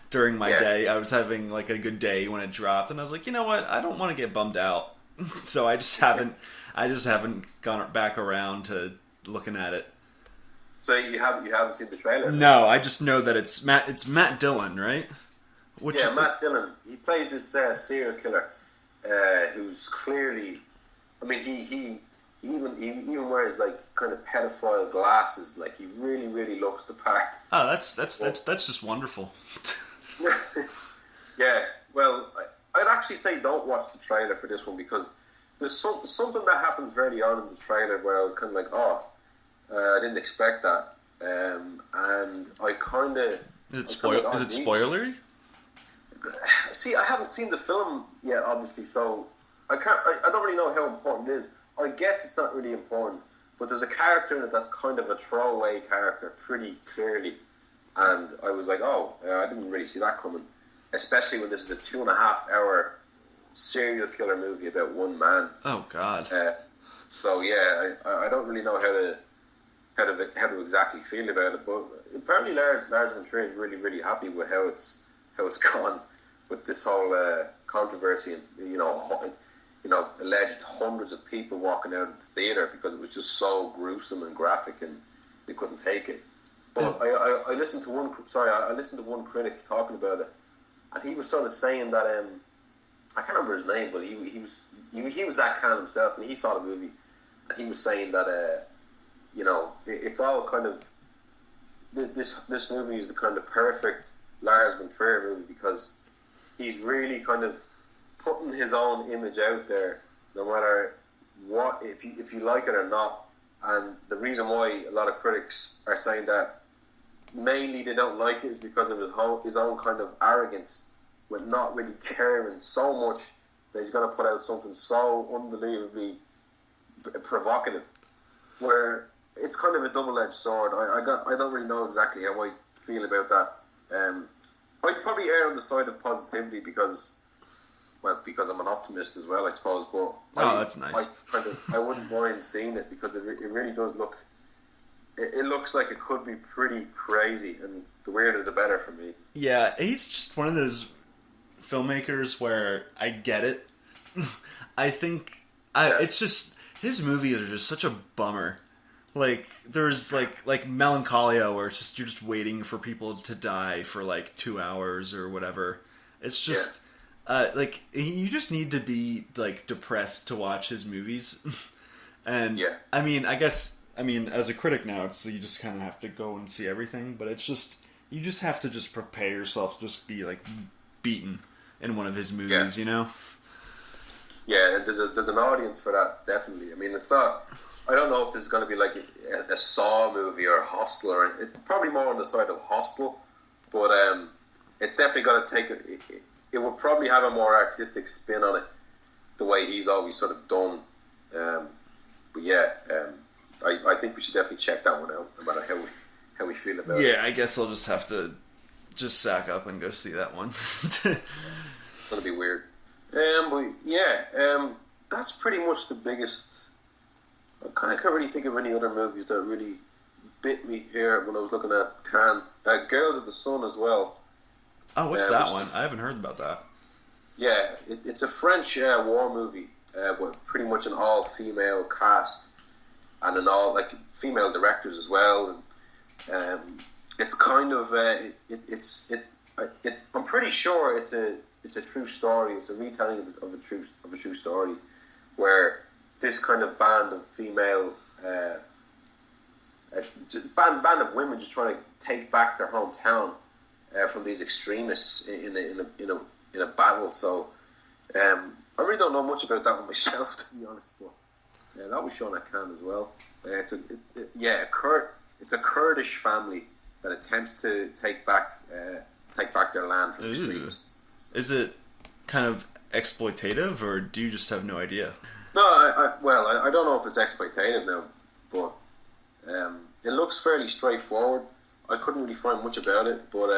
during my day. I was having like a good day when it dropped, and I was like, you know what? I don't want to get bummed out, so I just haven't gone back around to looking at it. So you haven't seen the trailer? No, I just know that it's Matt Dillon, right? Matt Dillon. He plays this serial killer who's clearly. I mean, he even wears like kind of pedophile glasses. Like he really, really looks the part. Oh, that's just wonderful. Yeah. Well, I'd actually say don't watch the trailer for this one, because there's something that happens very on in the trailer where I was kind of like, I didn't expect that, and I kind of. Is it spoilery? See, I haven't seen the film yet, obviously, so I don't really know how important it is. I guess it's not really important, but there's a character in it that's kind of a throwaway character, pretty clearly. And I was like, oh, I didn't really see that coming. Especially when this is a 2.5-hour serial killer movie about one man. Oh, God. So yeah, I don't really know how to exactly feel about it, but apparently Lars von Trier is really, really happy with how it's gone with this whole controversy, and alleged hundreds of people walking out of the theater because it was just so gruesome and graphic, and they couldn't take it. But I listened to one critic talking about it, and he was sort of saying that I can't remember his name, but he was that kind himself, and he saw the movie, and he was saying that it's all kind of this movie is the kind of perfect Lars von Trier movie because he's really kind of putting his own image out there, no matter what, if you like it or not. And the reason why a lot of critics are saying that mainly they don't like it is because of his own kind of arrogance, with not really caring so much that he's going to put out something so unbelievably provocative, where it's kind of a double-edged sword. I don't really know exactly how I feel about that. I'd probably err on the side of positivity because I'm an optimist as well, I suppose. But that's nice. I wouldn't mind seeing it because it really does look. It looks like it could be pretty crazy, and the weirder the better for me. Yeah, he's just one of those filmmakers where I get it. I think it's just his movies are just such a bummer. Like there's like Melancholia, where it's just you're just waiting for people to die for like 2 hours or whatever. It's just like you just need to be like depressed to watch his movies. And I mean, as a critic now, it's you just kind of have to go and see everything. But it's just you just have to just prepare yourself to just be like beaten in one of his movies, you know? Yeah, and there's an audience for that, definitely. I mean, it's not. I don't know if there's going to be like a Saw movie or Hostel, or it's probably more on the side of Hostel, but it's definitely going to take it. It would probably have a more artistic spin on it, the way he's always sort of done. But yeah, I think we should definitely check that one out, no matter how we feel about it. Yeah, I guess I'll just have to just sack up and go see that one. It's going to be weird. But yeah, that's pretty much the biggest. I kind of can't really think of any other movies that really bit me here when I was looking at Cannes. Girls of the Sun as well. Oh, what's that one? I haven't heard about that. Yeah, it's a French war movie with pretty much an all-female cast and an all female directors as well. And it's kind of I'm pretty sure it's a true story. It's a retelling of a true story where this kind of band of female, band of women just trying to take back their hometown from these extremists in a battle. So I really don't know much about that one myself, to be honest. But that was shown at Cannes as well. It's a Kurdish family that attempts to take back their land from extremists. So. Is it kind of exploitative, or do you just have no idea? No, I don't know if it's exploitative now, but it looks fairly straightforward. I couldn't really find much about it, but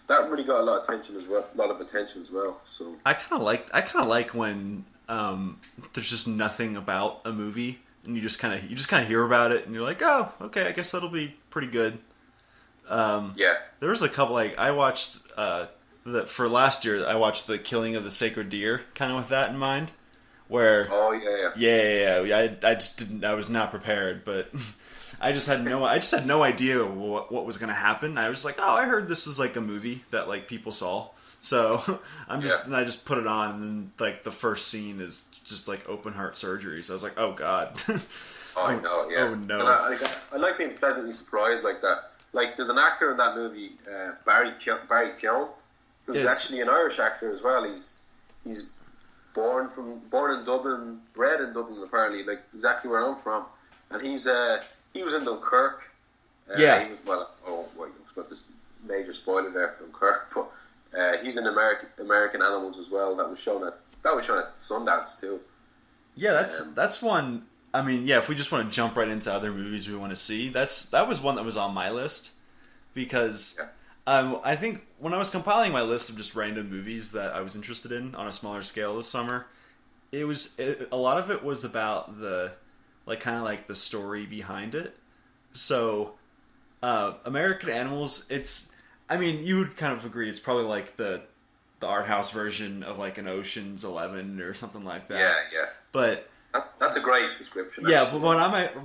that really got a lot of attention as well. So I kind of like when there's just nothing about a movie, and you just kind of hear about it, and you're like, oh, okay, I guess that'll be pretty good. There was a couple I watched for last year. I watched The Killing of the Sacred Deer, kind of with that in mind. Where I was not prepared, but I just had no idea what was going to happen. I was like, oh, I heard this is like a movie that like people saw, so and I just put it on, and then like the first scene is just like open heart surgery. So I was like, oh god. I know, yeah. Oh no. And I like being pleasantly surprised like that. Like there's an actor in that movie, Barry Keoghan, who's actually an Irish actor as well. He's born in Dublin, bred in Dublin apparently, like exactly where I'm from, and he was in Dunkirk. He was got this major spoiler there for Dunkirk, but he's in American Animals as well. That was shown at Sundance too. Yeah, that's one I mean, yeah, if we just want to jump right into other movies we want to see, that was one that was on my list because I think when I was compiling my list of just random movies that I was interested in on a smaller scale this summer, a lot of it was about the kind of like the story behind it. So, American Animals, I mean, you would kind of agree it's probably like the art house version of like an Ocean's 11 or something like that. Yeah, yeah. But that's a great description. Yeah, actually. but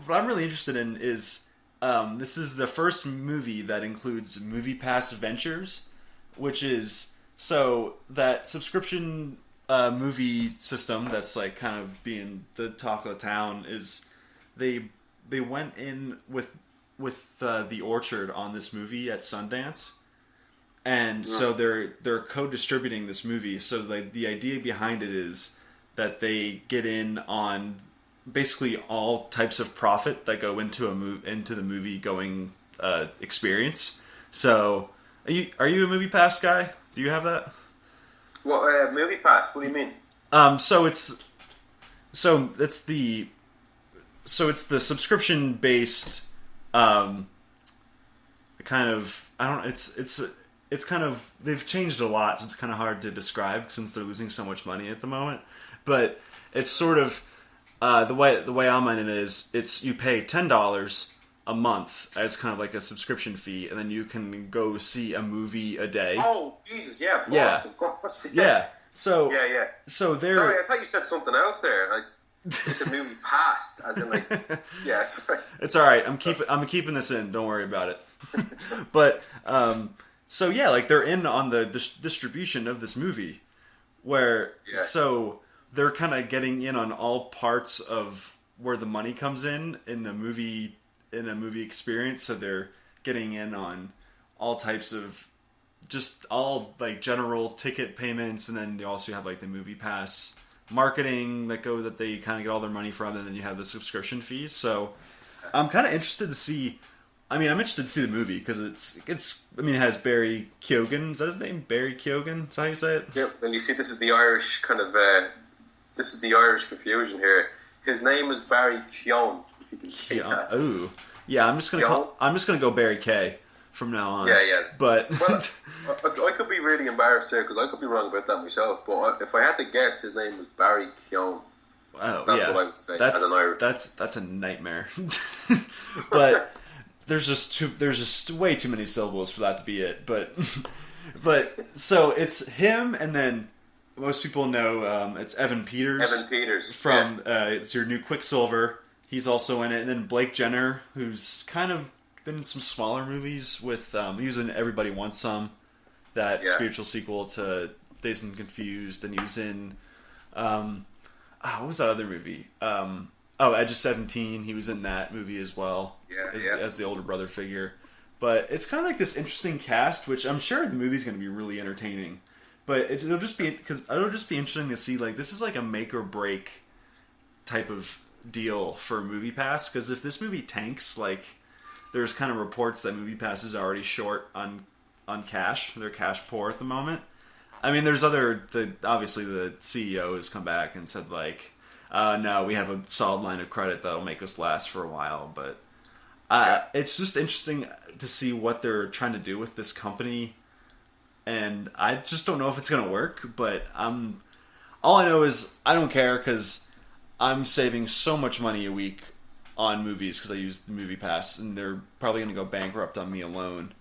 what I'm really interested in is this is the first movie that includes MoviePass Ventures, which is so that subscription movie system that's like kind of being the talk of the town is they went in with the Orchard on this movie at Sundance. And so they're co-distributing this movie. So the idea behind it is that they get in on basically all types of profit that go into the movie going experience. So are you a MoviePass guy? Do you have that? What MoviePass? What do you mean? So it's the subscription based kind of it's kind of they've changed a lot, so it's kind of hard to describe since they're losing so much money at the moment. But it's sort of the way I'm in it is you pay $10 a month as kind of like a subscription fee, and then you can go see a movie a day. Oh Jesus, yeah, of course. Yeah. So yeah. So they're. Sorry, I thought you said something else there. It's a movie past, as in like. Yeah, sorry. It's all right. I'm keeping this in. Don't worry about it. But so yeah, like they're in on the distribution of this movie, so they're kind of getting in on all parts of where the money comes in a movie experience. So they're getting in on all types of just all like general ticket payments, and then they also have like the MoviePass marketing that they kind of get all their money from, and then you have the subscription fees. So I'm kind of interested to see. I'm interested to see the movie because it has Barry Keoghan. Is that his name? Barry Keoghan? Is that how you say it? Yep. And you see, this is the Irish kind of. This is the Irish confusion here. His name is Barry Keoghan. If you can say that. Oh, yeah. I'm just gonna go Barry K from now on. Yeah. But I could be really embarrassed here because I could be wrong about that myself. But if I had to guess, his name was Barry Keoghan. Oh, that's what I would say as an Irish. That's a nightmare. But there's just way too many syllables for that to be it. But so it's him, and then most people know it's Evan Peters. Evan Peters from it's your new Quicksilver. He's also in it, and then Blake Jenner, who's kind of been in some smaller movies with. He was in Everybody Wants Some, that spiritual sequel to Dazed and Confused, and he was in. What was that other movie? Edge of 17. He was in that movie as well. As the older brother figure. But it's kind of like this interesting cast, which I'm sure the movie's going to be really entertaining. But it'll just be interesting to see, like, this is like a make or break type of deal for MoviePass, because if this movie tanks, like, there's kind of reports that MoviePass is already short on cash. They're cash poor at the moment. I mean, there's obviously the CEO has come back and said, like, no, we have a solid line of credit that'll make us last for a while. But it's just interesting to see what they're trying to do with this company. And I just don't know if it's going to work. But all I know is I don't care because I'm saving so much money a week on movies because I use the MoviePass, and they're probably going to go bankrupt on me alone.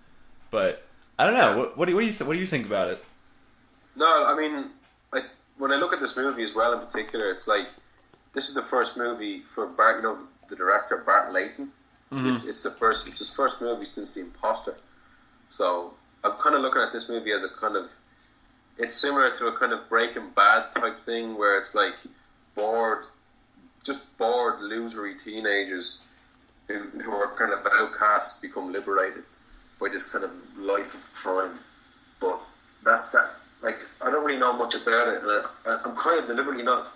But I don't know. What do you think about it? No, I mean, like, when I look at this movie as well in particular, it's like this is the first movie for Bart, the director Bart Layton. Mm-hmm. It's his first movie since The Imposter. So I'm kind of looking at this movie as it's similar to a kind of Breaking Bad type thing where it's like bored, losery teenagers who are kind of outcasts become liberated by this kind of life of crime. But that's that. Like, I don't really know much about it, and I'm kind of deliberately not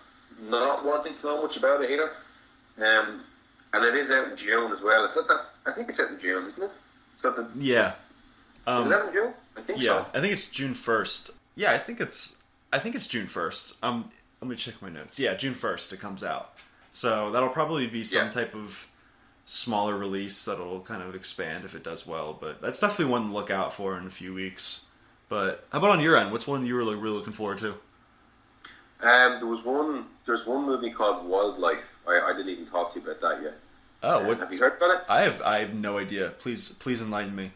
wanting to know much about it either. And it is out in June as well. I think it's out in June, isn't it? Yeah. Is it out in June? I think so. Yeah, I think it's June 1st. Yeah, I think it's June 1st. Let me check my notes. Yeah, June 1st it comes out. So that'll probably be some type of smaller release that'll kind of expand if it does well. But that's definitely one to look out for in a few weeks. But how about on your end? What's one you were really looking forward to? There's one movie called Wildlife. I didn't even talk to you about that yet. Oh, have you heard about it? I have no idea. Please enlighten me.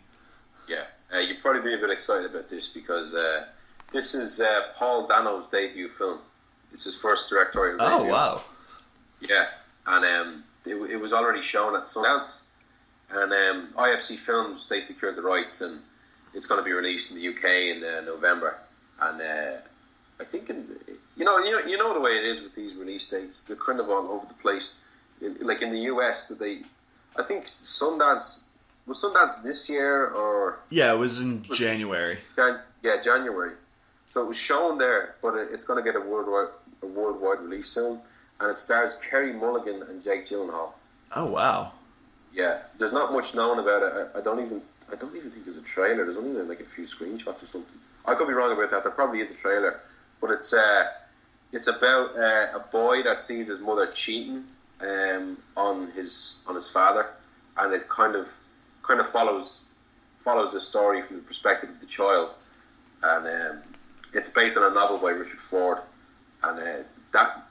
Yeah, you'd probably be a bit excited about this because this is Paul Dano's debut film. It's his first directorial debut. Oh, wow. Yeah, and it was already shown at Sundance, and IFC Films, they secured the rights, and it's going to be released in the UK in November. And I think you know the way it is with these release dates, they're kind of all over the place. Like in the US, I think Sundance this year or yeah, it was in January. January. So it was shown there, but it's going to get a worldwide release soon, and it stars Kerry Mulligan and Jake Gyllenhaal. Oh wow! Yeah, there's not much known about it. I don't even think there's a trailer. There's only like a few screenshots or something. I could be wrong about that. There probably is a trailer, but it's about a boy that sees his mother cheating on his father, and it kind of follows the story from the perspective of the child, and it's based on a novel by Richard Ford, and that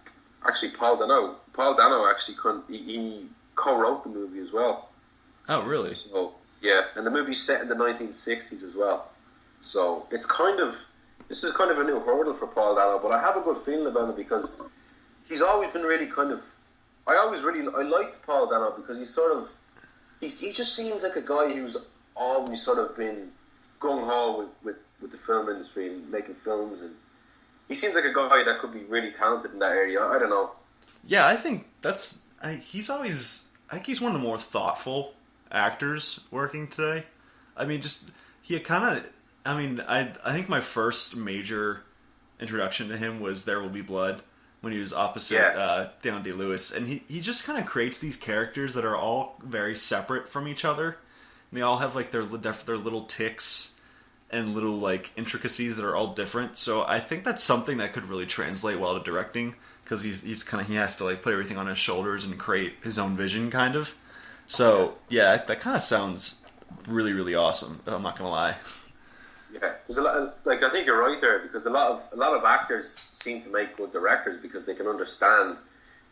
actually Paul Dano actually he co-wrote the movie as well. Oh, really? So yeah, and the movie's set in the 1960s as well. So this is kind of a new hurdle for Paul Dano, but I have a good feeling about him because he's always been really I liked Paul Dano because he just seems like a guy who's always sort of been gung-ho with the film industry and making films, and he seems like a guy that could be really talented in that area. I don't know. Yeah, I think he's one of the more thoughtful actors working today. I mean, I think my first major introduction to him was There Will Be Blood, when he was opposite Daniel Day-Lewis, and he just kind of creates these characters that are all very separate from each other. And they all have like their little tics and little like intricacies that are all different. So I think that's something that could really translate well to directing, because he has to like put everything on his shoulders and create his own vision kind of. So yeah, that kind of sounds really, really awesome. I'm not gonna lie. Yeah, there's a lot. I think you're right there, because a lot of actors seem to make good directors because they can understand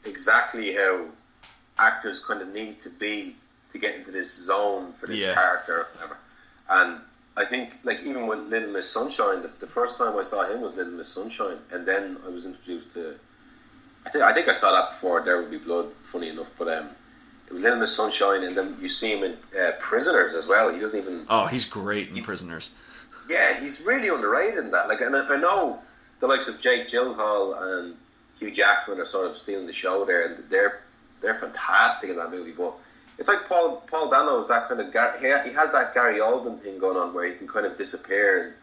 exactly how actors kind of need to be to get into this zone for this character or whatever. And I think, like, even with Little Miss Sunshine, the first time I saw him was Little Miss Sunshine, and then I was introduced to. I think I saw that before There Will Be Blood. Funny enough, but it was Little Miss Sunshine, and then you see him in Prisoners as well. He doesn't even. Oh, he's great in Prisoners. Yeah, he's really underrated in that. Like, and I know the likes of Jake Gyllenhaal and Hugh Jackman are sort of stealing the show there, and they're fantastic in that movie. But it's like Paul Dano is that kind of he has that Gary Oldman thing going on where he can kind of disappear and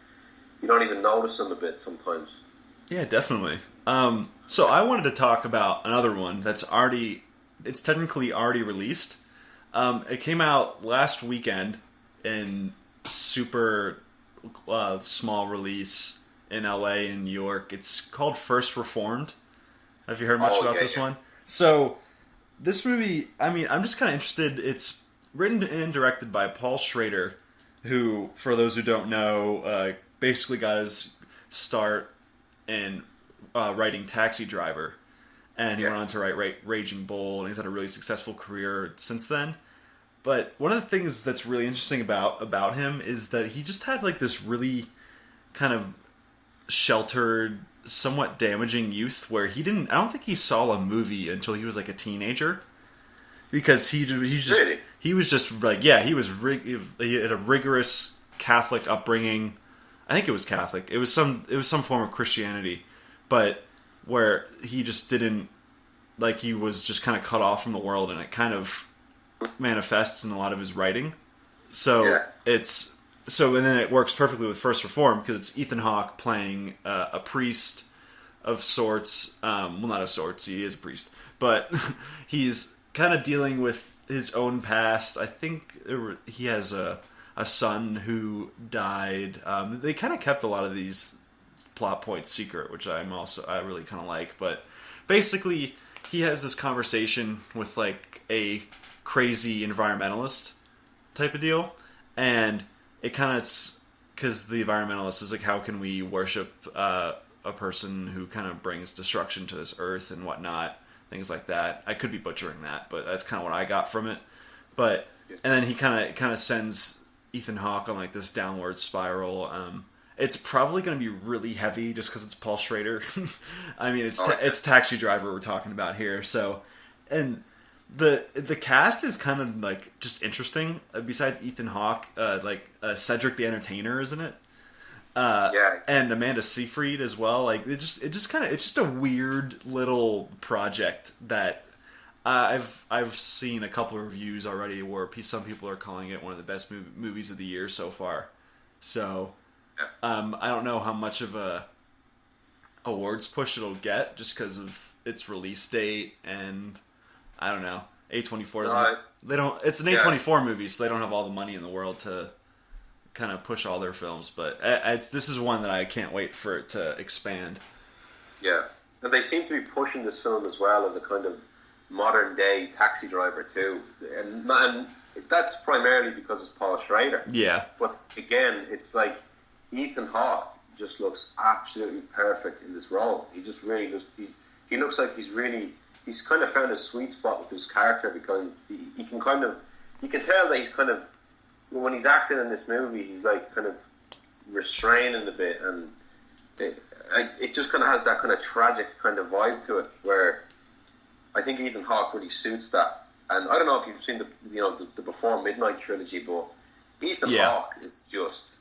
you don't even notice him a bit sometimes. Yeah, definitely. So I wanted to talk about another one it's technically already released. It came out last weekend in super small release in LA and New York. It's called First Reformed. Have you heard much about this one? So this movie, I mean, I'm just kind of interested. It's written and directed by Paul Schrader, who, for those who don't know, basically got his start in writing Taxi Driver, and he went on to write Raging Bull, and he's had a really successful career since then. But one of the things that's really interesting about him is that he just had like this really kind of sheltered, somewhat damaging youth where I don't think he saw a movie until he was like a teenager, because he was just like, he had a rigorous Catholic upbringing. I think it was Catholic. It was some form of Christianity, but where he just didn't, like, he was just kind of cut off from the world, and it kind of manifests in a lot of his writing. So and then it works perfectly with First Reform, because it's Ethan Hawke playing a priest of sorts. Well, not of sorts, he is a priest, but he's kind of dealing with his own past. I think he has a son who died. They kind of kept a lot of these plot points secret, which I really kind of like. But basically, he has this conversation with like a crazy environmentalist type of deal, and it kind of, because the environmentalist is like, how can we worship a person who kind of brings destruction to this earth and whatnot, things like that. I could be butchering that, but that's kind of what I got from it. But and then he kind of sends Ethan Hawke on like this downward spiral. It's probably going to be really heavy just because it's Paul Schrader. I mean, it's Taxi Driver we're talking about here. So, and the cast is kind of like just interesting. Besides Ethan Hawke, Cedric the Entertainer, isn't it? And Amanda Seyfried as well. Like it's just a weird little project that I've seen a couple of reviews already where some people are calling it one of the best movies of the year so far. So. I don't know how much of a awards push it'll get just because of its release date, and I don't know. A24 doesn't. They don't. It's an A24 movie, so they don't have all the money in the world to kind of push all their films. But this is one that I can't wait for it to expand. Yeah, and they seem to be pushing this film as well as a kind of modern day Taxi Driver too, and that's primarily because it's Paul Schrader. Yeah, but again, it's like. Ethan Hawke just looks absolutely perfect in this role. He just really does. He looks like he's kind of found a sweet spot with his character because he can tell that he's kind of, when he's acting in this movie, he's like kind of restraining a bit, and it just kind of has that kind of tragic kind of vibe to it where I think Ethan Hawke really suits that. And I don't know if you've seen the Before Midnight trilogy, but Ethan Hawke is just.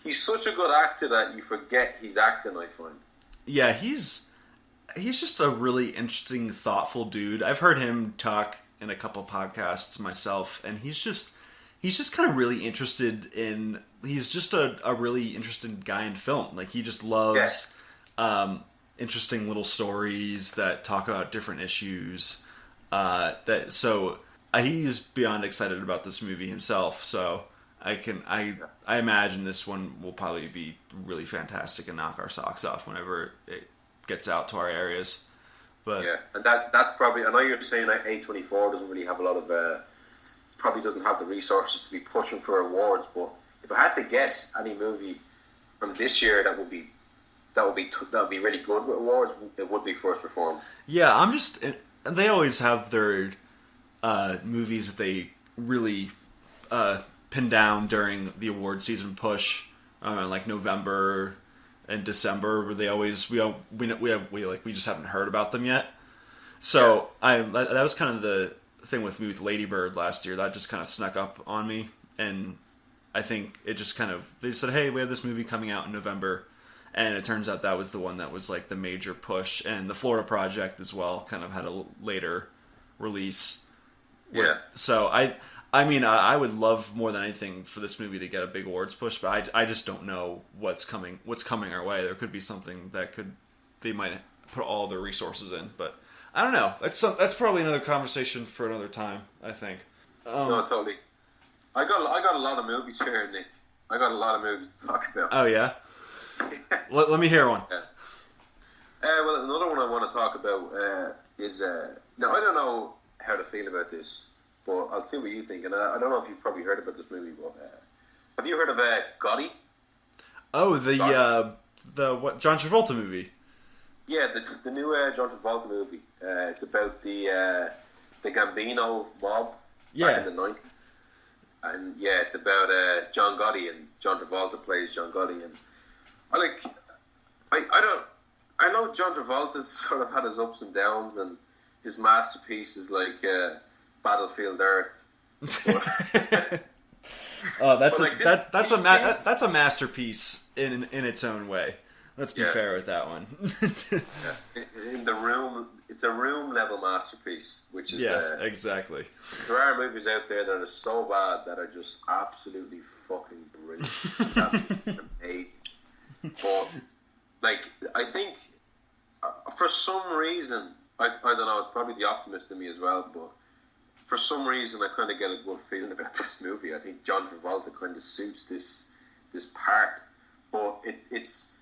He's such a good actor that you forget he's acting, I find. Yeah, he's just a really interesting, thoughtful dude. I've heard him talk in a couple podcasts myself, and he's just kind of really interested in. He's just a really interested guy in film. Like he just loves interesting little stories that talk about different issues. He's beyond excited about this movie himself. So. I imagine this one will probably be really fantastic and knock our socks off whenever it gets out to our areas. But yeah, and that's probably. I know you're saying that A24 doesn't really have a lot of, probably doesn't have the resources to be pushing for awards. But if I had to guess any movie from this year that would be really good with awards, it would be First Reform. Yeah, they always have their movies that they really. Pinned down during the award season push, like November and December, where they always we just haven't heard about them yet. So that was kind of the thing with me with Lady Bird last year. That just kind of snuck up on me, and I think it just kind of they said, "Hey, we have this movie coming out in November," and it turns out that was the one that was like the major push, and the Florida Project as well kind of had a later release. Yeah. So I mean, I would love more than anything for this movie to get a big awards push, but I just don't know what's coming our way. There could be something that they might put all their resources in, but I don't know. That's probably another conversation for another time, I think. No, totally. I got a lot of movies here, Nick. I got a lot of movies to talk about. Oh yeah. let me hear one. Yeah. Well, another one I want to talk about is now I don't know how to feel about this. But I'll see what you think. And I don't know if you've probably heard about this movie, but have you heard of Gotti? Oh, the what John Travolta movie? Yeah, the new John Travolta movie. It's about the Gambino mob back in the 90s. And yeah, it's about John Gotti, and John Travolta plays John Gotti. And I know John Travolta's sort of had his ups and downs, and his masterpiece is like Battlefield Earth. Oh, that's a masterpiece in its own way. Let's be fair with that one. In the room, it's a room level masterpiece, which is exactly. There are movies out there that are so bad that are just absolutely fucking brilliant. It's amazing. But like, I think for some reason, I don't know. It's probably the optimist in me as well, but. For some reason, I kind of get a good feeling about this movie. I think John Travolta kind of suits this part, but it's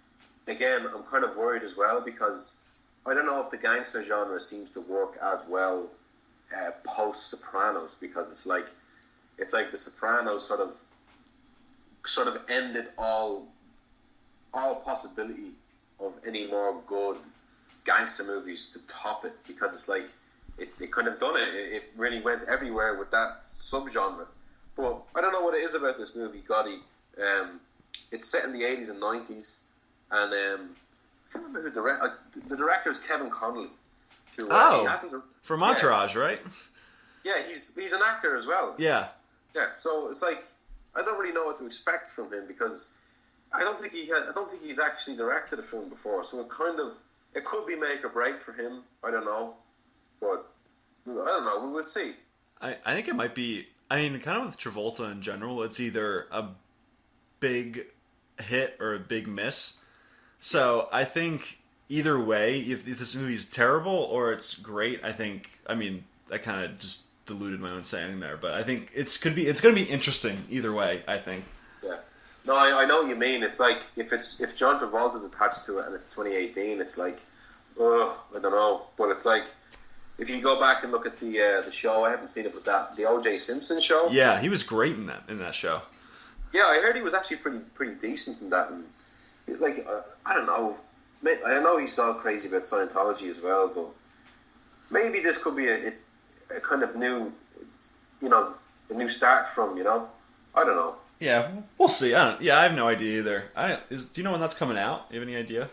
again, I'm kind of worried as well because I don't know if the gangster genre seems to work as well post Sopranos, because it's like the Sopranos sort of ended all possibility of any more good gangster movies to top it, because it's like it kind of done it. It really went everywhere with that subgenre. But I don't know what it is about this movie, Gotti. It's set in the 80s and 90s, and I can't remember who the director is Kevin Connolly. Who, from Entourage, right? Yeah, he's an actor as well. Yeah. Yeah, so it's like I don't really know what to expect from him, because I don't think he's actually directed a film before. So it could be make or break for him. I don't know, but I don't know. We will see. I think it might be. I mean, kind of with Travolta in general, it's either a big hit or a big miss. So I think either way, if this movie's terrible or it's great, I kind of just diluted my own saying there, but I think it's going to be interesting either way, I think. Yeah. No, I know what you mean. It's like if John Travolta's attached to it and it's 2018, it's like, I don't know. But it's like, if you go back and look at the show, I haven't seen it, but the O.J. Simpson show. Yeah, he was great in that show. Yeah, I heard he was actually pretty decent in that. And like, I don't know. I know he's all crazy about Scientology as well, but maybe this could be a kind of new, a new start from, I don't know. Yeah, we'll see. I have no idea either. Do you know when that's coming out? You have any idea?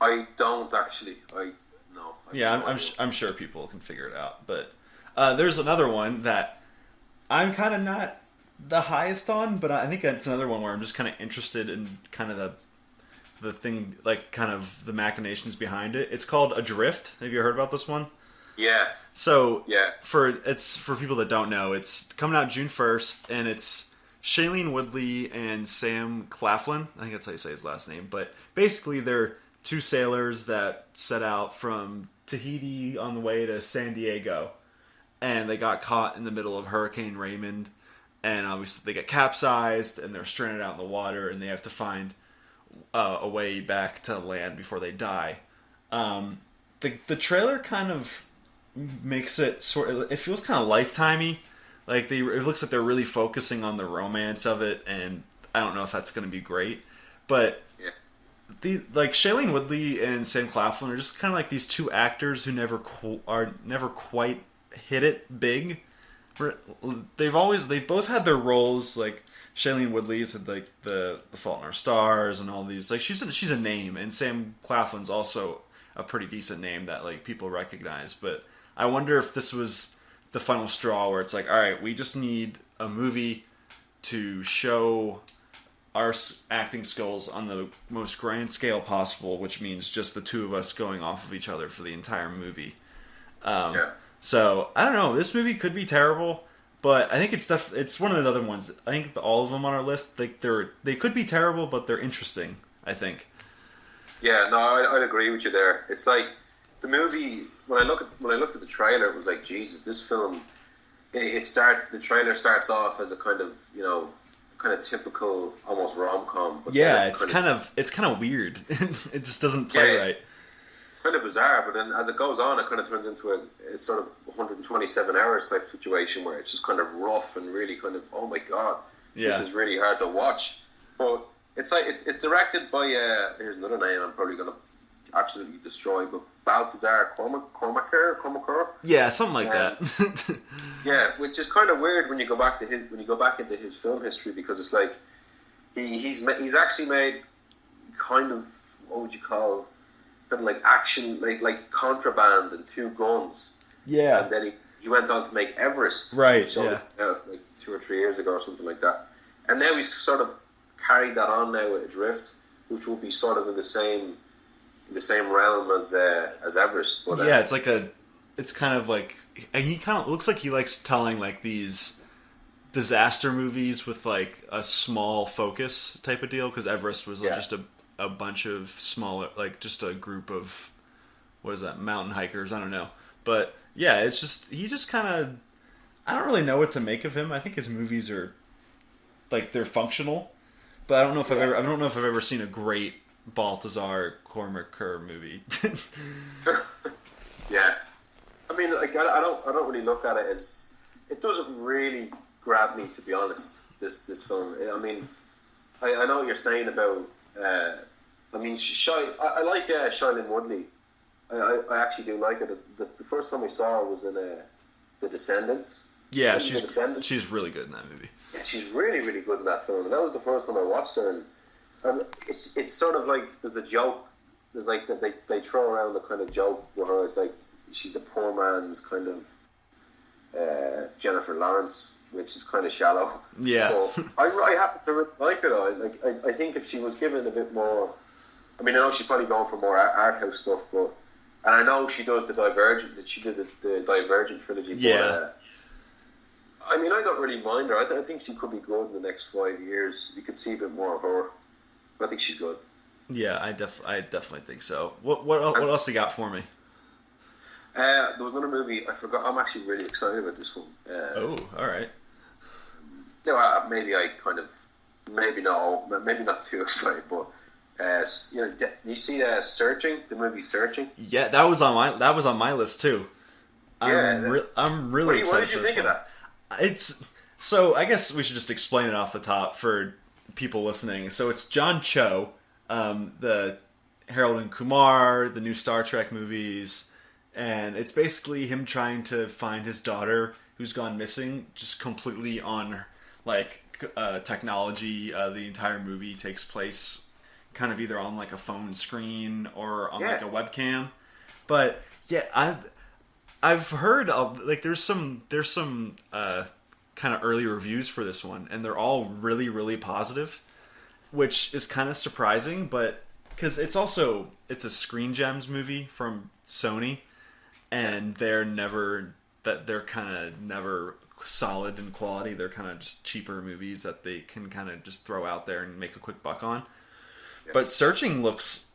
I don't actually. I'm sure people can figure it out. But there's another one that I'm kind of not the highest on, but I think it's another one where I'm just kind of interested in kind of the thing, like kind of the machinations behind it. It's called Adrift. Have you heard about this one? Yeah. So yeah, for people that don't know, it's coming out June 1st, and it's Shailene Woodley and Sam Claflin. I think that's how you say his last name. But basically, they're two sailors that set out from Tahiti on the way to San Diego, and they got caught in the middle of Hurricane Raymond, and obviously they get capsized, and they're stranded out in the water, and they have to find a way back to land before they die. The trailer kind of makes it it feels kind of Lifetimey. Like it looks like they're really focusing on the romance of it, and I don't know if that's going to be great. But Shailene Woodley and Sam Claflin are just kind of like these two actors who never quite hit it big. They've both had their roles. Like Shailene Woodley's had like the Fault in Our Stars and all these. Like she's a name, and Sam Claflin's also a pretty decent name that like people recognize. But I wonder if this was the final straw where it's like, all right, we just need a movie to show our acting skills on the most grand scale possible, which means just the two of us going off of each other for the entire movie. So I don't know. This movie could be terrible, but I think it's one of the other ones. I think all of them on our list, they could be terrible, but they're interesting, I think. Yeah, no, I'd agree with you there. It's like the movie. When I looked at the trailer, it was like, Jesus, this film. The trailer starts off as a kind of typical, almost rom-com. Yeah, it's kind of weird. It just doesn't play right. It's kind of bizarre, but then as it goes on, it kind of turns into a sort of 127 hours type situation where it's just kind of rough and really kind of, oh my god, this is really hard to watch. But it's like it's directed by here's another name I'm probably going to absolutely destroy, but Balthazar Kormaker. Yeah, something like that. Yeah, which is kind of weird when you go back into his film history, because it's like he's actually made kind of, what would you call, kind of like action, like Contraband and Two Guns. Yeah, and then he went on to make Everest. Right. Yeah. Like 2 or 3 years ago or something like that, and now he's sort of carried that on now with Adrift, which will be sort of in the same realm as Everest. But, yeah, it's kind of like, he kind of looks like he likes telling like these disaster movies with like a small focus type of deal, because Everest was just a bunch of smaller, like just a group of, what is that, mountain hikers, I don't know. But yeah, it's just, he just kind of, I don't really know what to make of him. I think his movies are like, they're functional, but I don't know if I've ever seen a great Balthazar Kormaker movie. Yeah. I mean, like, I don't really look at it as, it doesn't really grab me, to be honest. This film. I mean, I know what you're saying about. I mean, I like Shailene Woodley. I actually do like it. The first time I saw her was in The Descendants. Yeah, she's really good in that movie. Yeah, she's really, really good in that film. And that was the first time I watched her. And it's sort of like, there's a joke. There's like, they throw around the kind of joke with her. It's like, she's the poor man's kind of Jennifer Lawrence, which is kind of shallow. Yeah. So I happen to really like her. I think if she was given a bit more, I mean, I know she's probably going for more art house stuff, but, and I know she does the Divergent, that she did the Divergent trilogy. Yeah. But, I mean, I don't really mind her. I think she could be good in the next 5 years. You could see a bit more of her. I think she's good. Yeah, I definitely think so. What else you got for me? There was another movie I forgot. I'm actually really excited about this one. Oh, all right. Maybe not too excited, but do you see Searching, the movie Searching? Yeah, that was on my list too. I'm really excited. What did you think of that? So I guess we should just explain it off the top for people listening. So it's John Cho, the Harold and Kumar, the new Star Trek movies, and it's basically him trying to find his daughter who's gone missing, just completely on like technology. The entire movie takes place kind of either on like a phone screen or on like a webcam. But yeah, I've heard of, like, there's some kind of early reviews for this one, and they're all really, really positive, which is kind of surprising, but because it's a Screen Gems movie from Sony, and they're kind of never solid in quality. They're kind of just cheaper movies that they can kind of just throw out there and make a quick buck on. Yeah. But Searching looks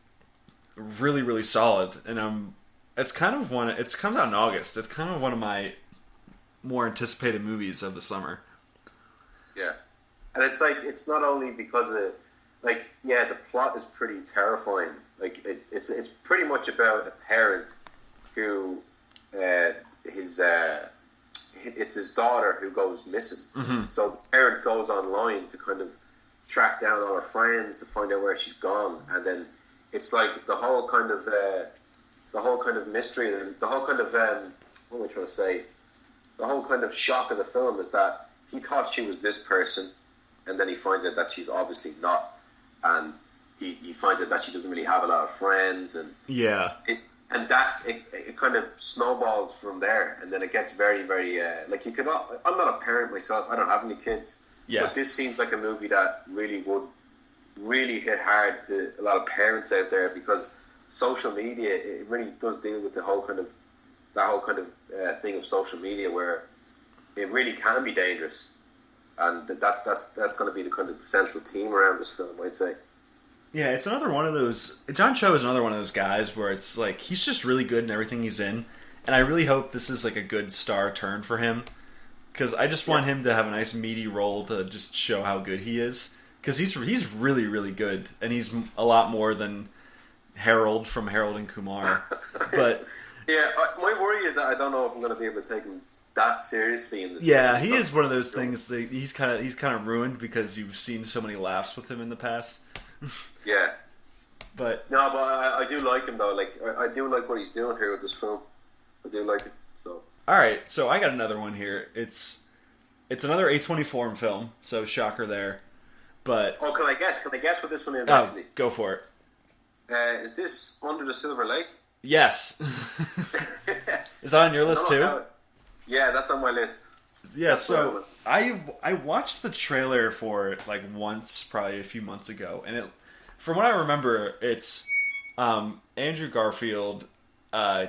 really, really solid, and it's comes out in August. It's kind of one of my more anticipated movies of the summer. Yeah. And it's like, it's not only because the plot is pretty terrifying. Like, it's pretty much about a parent who, it's his daughter who goes missing. Mm-hmm. So the parent goes online to kind of track down all her friends to find out where she's gone. And then it's like the whole kind of mystery, and the whole kind of, what am I trying to say? The whole kind of shock of the film is that he thought she was this person, and then he finds out that she's obviously not, and he finds out that she doesn't really have a lot of friends, and it kind of snowballs from there, and then it gets very, very like, you could not. I'm not a parent myself. I don't have any kids. Yeah. But this seems like a movie that really would really hit hard to a lot of parents out there, because social media, it really does deal with that whole kind of thing of social media, where it really can be dangerous, and that's going to be the kind of central theme around this film, I'd say. Yeah, it's another one of those. John Cho is another one of those guys where it's like, he's just really good in everything he's in, and I really hope this is like a good star turn for him, because I just want him to have a nice meaty role to just show how good he is, because he's really, really good, and he's a lot more than Harold from Harold and Kumar. But yeah, my worry is that I don't know if I'm going to be able to take him that seriously in this. Yeah, he is one of those things that he's kind of ruined, because you've seen so many laughs with him in the past. Yeah, but I do like him though. Like, I do like what he's doing here with this film. I do like it. So all right, so I got another one here. It's another A24 film, so shocker there. But can I guess? Can I guess what this one is? Actually, go for it. Is this Under the Silver Lake? Yes. Is that on your list too? Yeah, that's on my list. Yeah, so I watched the trailer for it like once, probably a few months ago, and from what I remember, it's Andrew Garfield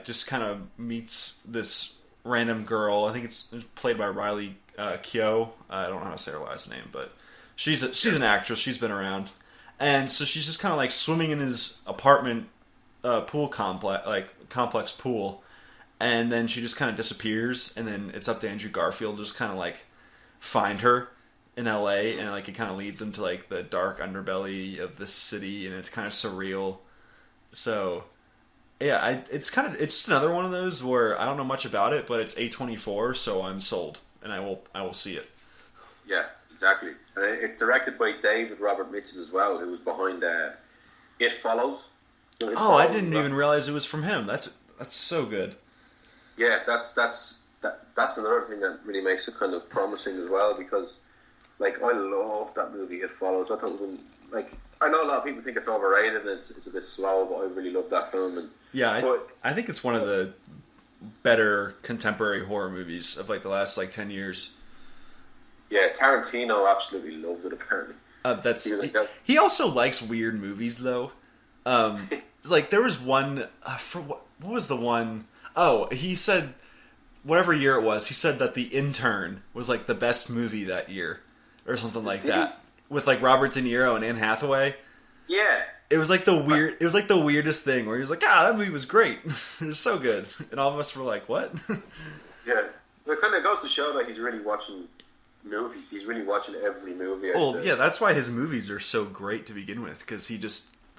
just kind of meets this random girl. I think it's played by Riley Keough. I don't know how to say her last name, but she's an actress. She's been around, and so she's just kind of like swimming in his apartment pool complex pool. And then she just kind of disappears, and then it's up to Andrew Garfield to just kind of like find her. in LA, and like it kind of leads him to like the dark underbelly of this city, and it's kind of surreal. So yeah, it's just another one of those where I don't know much about it, but it's A24, so I'm sold, and I will see it. Yeah, exactly. And it's directed by David Robert Mitchell as well, who was behind It Follows. You know, It I Follows, didn't even realize it was from him. That's so good. Yeah, that's another thing that really makes it kind of promising as well, because like I love that movie It Follows. I thought it was I know a lot of people think it's overrated and it's a bit slow, but I really love that film. And yeah, I think it's one of the better contemporary horror movies of like the last like 10 years. Yeah, Tarantino absolutely loved it apparently. He also likes weird movies though. Like there was one for what was the one? Oh, he said whatever year it was. He said that The Intern was like the best movie that year, or something like that, with like Robert De Niro and Anne Hathaway. Yeah, it was like the weirdest thing where he was like, that movie was great. It was so good, and all of us were like, what? Yeah, it kind of goes to show that he's really watching movies. He's really watching every movie. Well, yeah, that's why his movies are so great to begin with, because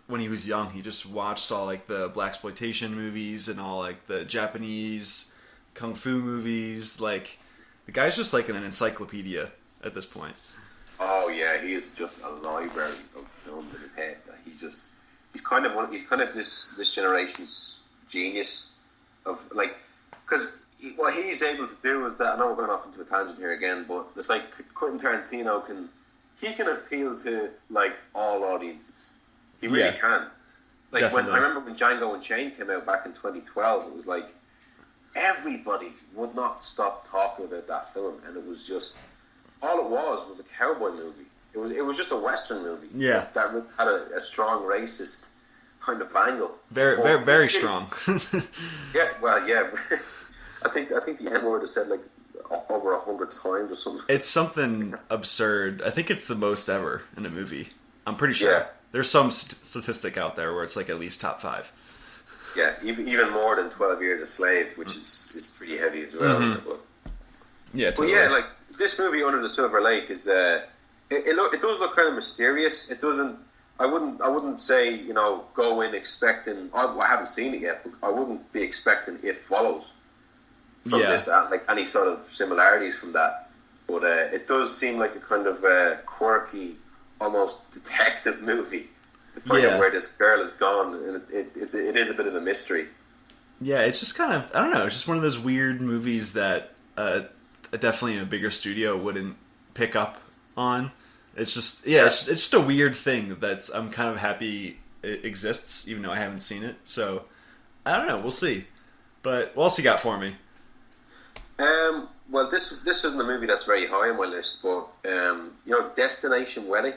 when he was young, he just watched all like the blaxploitation movies and all like the Japanese kung fu movies. Like the guy's just like an encyclopedia at this point. Oh yeah, he is just a library of films in his head. He's kind of this generation's genius of like, because what he's able to do is that, I know we're going off into a tangent here again, but it's like Quentin Tarantino can appeal to like all audiences. He really can. Like definitely. I remember when Django Unchained came out back in 2012, it was like everybody would not stop talking about that film, and it was just all it was a cowboy movie. It was just a Western movie. Yeah, that had a strong racist kind of angle. Very strong. Yeah, well, yeah. I think the N word is said like over 100 times or something. It's something absurd. I think it's the most ever in a movie. I'm pretty sure. Yeah. There's some statistic out there where it's like at least top 5. Yeah, even more than 12 Years a Slave, which is pretty heavy as well. Mm-hmm. Yeah, But totally. yeah, like this movie Under the Silver Lake is it does look kind of mysterious. It doesn't. I wouldn't say go in expecting. I haven't seen it yet, but I wouldn't be expecting It Follows from this, like any sort of similarities from that. But it does seem like a kind of quirky, almost detective movie to find out where this girl has gone, and it is a bit of a mystery. Yeah, it's just kind of, I don't know, it's just one of those weird movies that definitely a bigger studio wouldn't pick up on. It's just, it's just a weird thing that I'm kind of happy it exists, even though I haven't seen it. So, I don't know, we'll see. But what else you got for me? Well, this isn't a movie that's very high on my list, but Destination Wedding.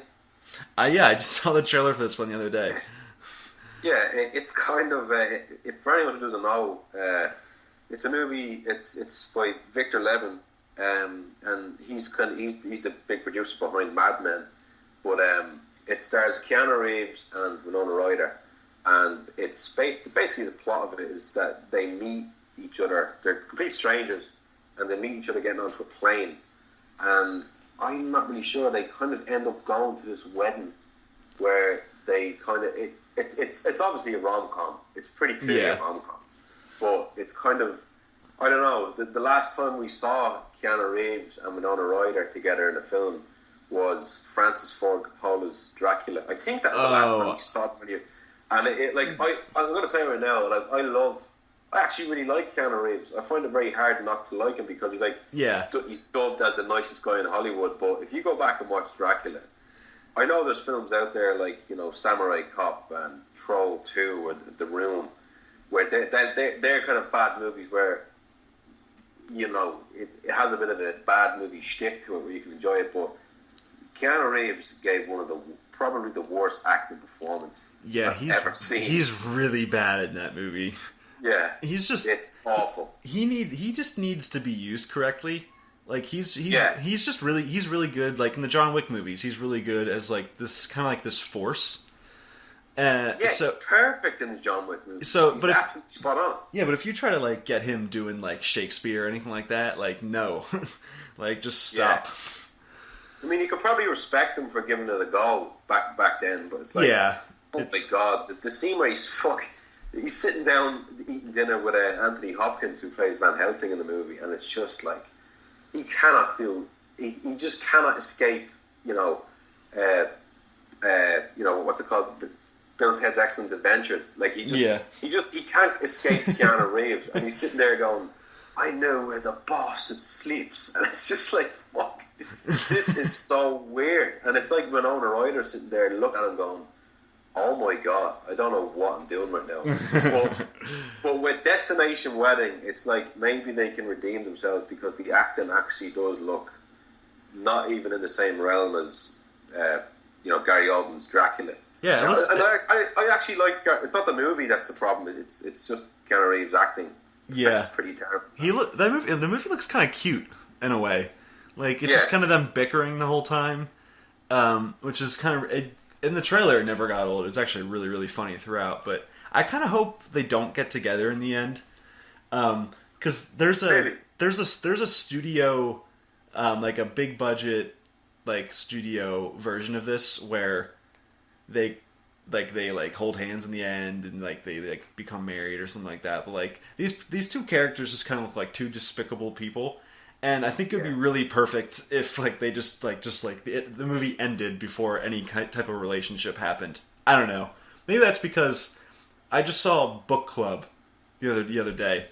Yeah, I just saw the trailer for this one the other day. Yeah, it's kind of if for anyone who doesn't know, it's a movie. It's by Victor Levin, and he's the big producer behind Mad Men. But it stars Keanu Reeves and Winona Ryder, and it's basically the plot of it is that they meet each other. They're complete strangers, and they meet each other getting onto a plane, and I'm not really sure. They kind of end up going to this wedding where they kind of it's obviously a rom-com. It's pretty clearly a rom-com, but it's kind of, I don't know. The last time we saw Keanu Reeves and Winona Ryder together in a film was Francis Ford Coppola's Dracula. I think that was the last time we saw them. And I'm going to say right now, like I actually really like Keanu Reeves. I find it very hard not to like him because he's dubbed as the nicest guy in Hollywood. But if you go back and watch Dracula, I know there's films out there like Samurai Cop and Troll 2 and The Room, where they're kind of bad movies where it has a bit of a bad movie shtick to it where you can enjoy it. But Keanu Reeves gave one of probably the worst acting performance I've ever seen. He's really bad in that movie. Yeah, it's awful. He just needs to be used correctly. Like he's really good. Like in the John Wick movies, he's really good as like this kind of like this force. He's perfect in the John Wick movies. He's spot on. Yeah, but if you try to like get him doing like Shakespeare or anything like that, like no, like just stop. I mean, you could probably respect him for giving it a go back then, but it's like, oh my god, the scene where he's sitting down eating dinner with Anthony Hopkins, who plays Van Helsing in the movie, and it's just like he just cannot escape, what's it called? Bill and Ted's Excellent Adventures. Like he can't escape Keanu Reeves, and he's sitting there going, "I know where the bastard sleeps," and it's just like, fuck, this is so weird. And it's like Winona Ryder sitting there looking at him going, "Oh my god, I don't know what I'm doing right now." but with Destination Wedding, it's like maybe they can redeem themselves because the acting actually does look not even in the same realm as Gary Oldman's Dracula. Yeah, I actually like. It's not the movie that's the problem. It's just Keanu Reeves acting. Yeah, that's pretty terrible. The movie looks kind of cute in a way. Like it's just kind of them bickering the whole time, which is kind of in the trailer. It never got old. It's actually really really funny throughout. But I kind of hope they don't get together in the end, because there's a studio, like a big budget like studio version of this where they hold hands in the end and like they like become married or something like that. But like these two characters just kind of look like two despicable people, and I think it would be really perfect if like they just the movie ended before any type of relationship happened. I don't know. Maybe that's because I just saw Book Club the other day,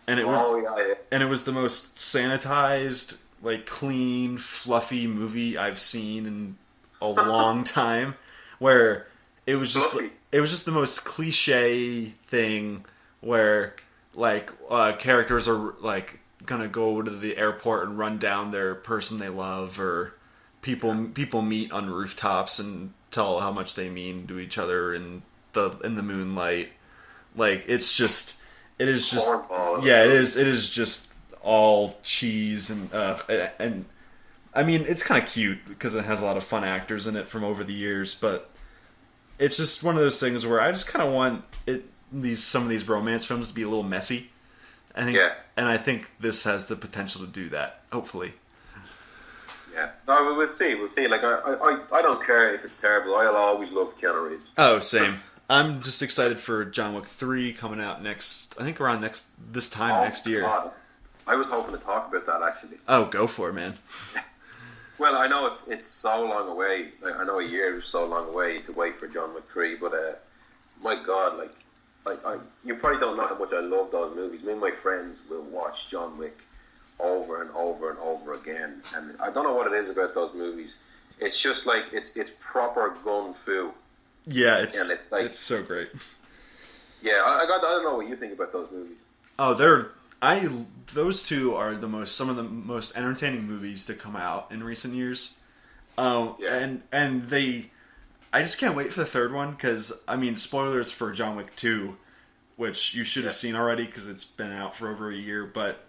and it was the most sanitized, like clean, fluffy movie I've seen in a long time. Where it was just the most cliche thing where like characters are like gonna go to the airport and run down their person they love, or people meet on rooftops and tell how much they mean to each other in the moonlight. Like it is just all cheese and I mean, it's kind of cute because it has a lot of fun actors in it from over the years, but it's just one of those things where I just kind of want some of these romance films to be a little messy. And I think this has the potential to do that. Hopefully. Yeah. No, we'll see. Like I don't care if it's terrible. I'll always love Keanu Reeves. Oh, same. I'm just excited for John Wick 3 coming out next. I think around this time next year. God. I was hoping to talk about that actually. Oh, go for it, man. Well, I know it's so long away. I know a year is so long away to wait for John Wick 3, but my God, you probably don't know how much I love those movies. Me and my friends will watch John Wick over and over and over again, and I don't know what it is about those movies. It's just like it's proper gun fu. Yeah, it's so great. Yeah, I don't know what you think about those movies. Oh, those two are some of the most entertaining movies to come out in recent years. And I just can't wait for the third one because I mean, spoilers for John Wick 2, which you should have seen already because it's been out for over a year. But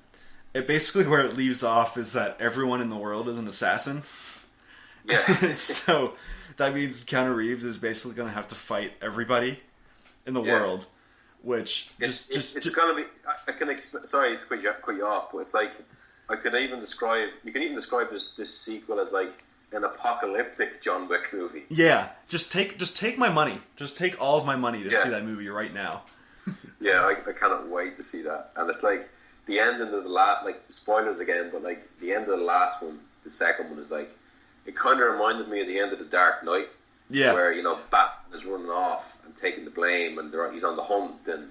it basically where it leaves off is that everyone in the world is an assassin. Yeah. So that means Keanu Reeves is basically going to have to fight everybody in the world. Which it's gonna be. I can sorry to cut you off, but it's like you can even describe this sequel as like an apocalyptic John Wick movie. Yeah, just take my money. Just take all of my money to see that movie right now. Yeah, I cannot wait to see that. And it's like the ending of the last, like spoilers again, but like the end of the last one, the second one is like it kind of reminded me of the end of The Dark Knight. Yeah, where Batman is running off and taking the blame, and he's on the hunt, and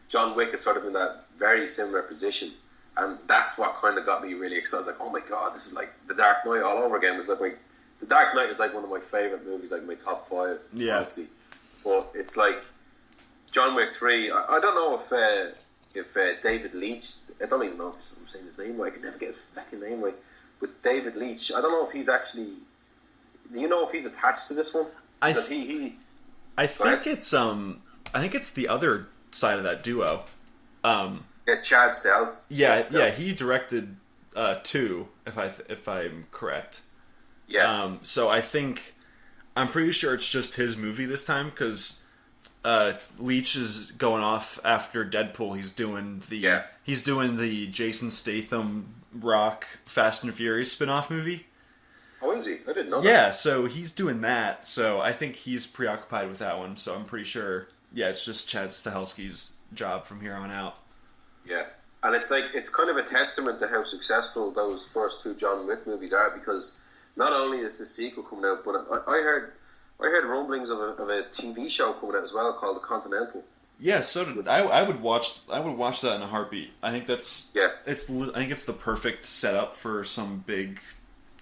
John Wick is sort of in that very similar position, and that's what kind of got me really excited. I was like, oh my god, this is like The Dark Knight all over again. It was like The Dark Knight is like one of my favorite movies, like my top 5, honestly. But it's like John Wick 3. I don't know if David Leitch. I don't even know if I'm saying his name right. I can never get his fucking name right. But David Leitch, I don't know if he's actually. Do you know if he's attached to this one? I think it's the other side of that duo. Chad Stiles. Yeah, he directed 2, if I'm correct. Yeah. So I'm pretty sure it's just his movie this time because Leach is going off after Deadpool. He's doing the Jason Statham Rock Fast and Furious spin-off movie. Oh, is he? I didn't know that. Yeah, so he's doing that. So I think he's preoccupied with that one. So I'm pretty sure. Yeah, it's just Chad Stahelski's job from here on out. Yeah, and it's kind of a testament to how successful those first two John Wick movies are, because not only is the sequel coming out, but I heard rumblings of a TV show coming out as well called The Continental. Yeah, so did I would watch that in a heartbeat. I think that's I think it's the perfect setup for some big,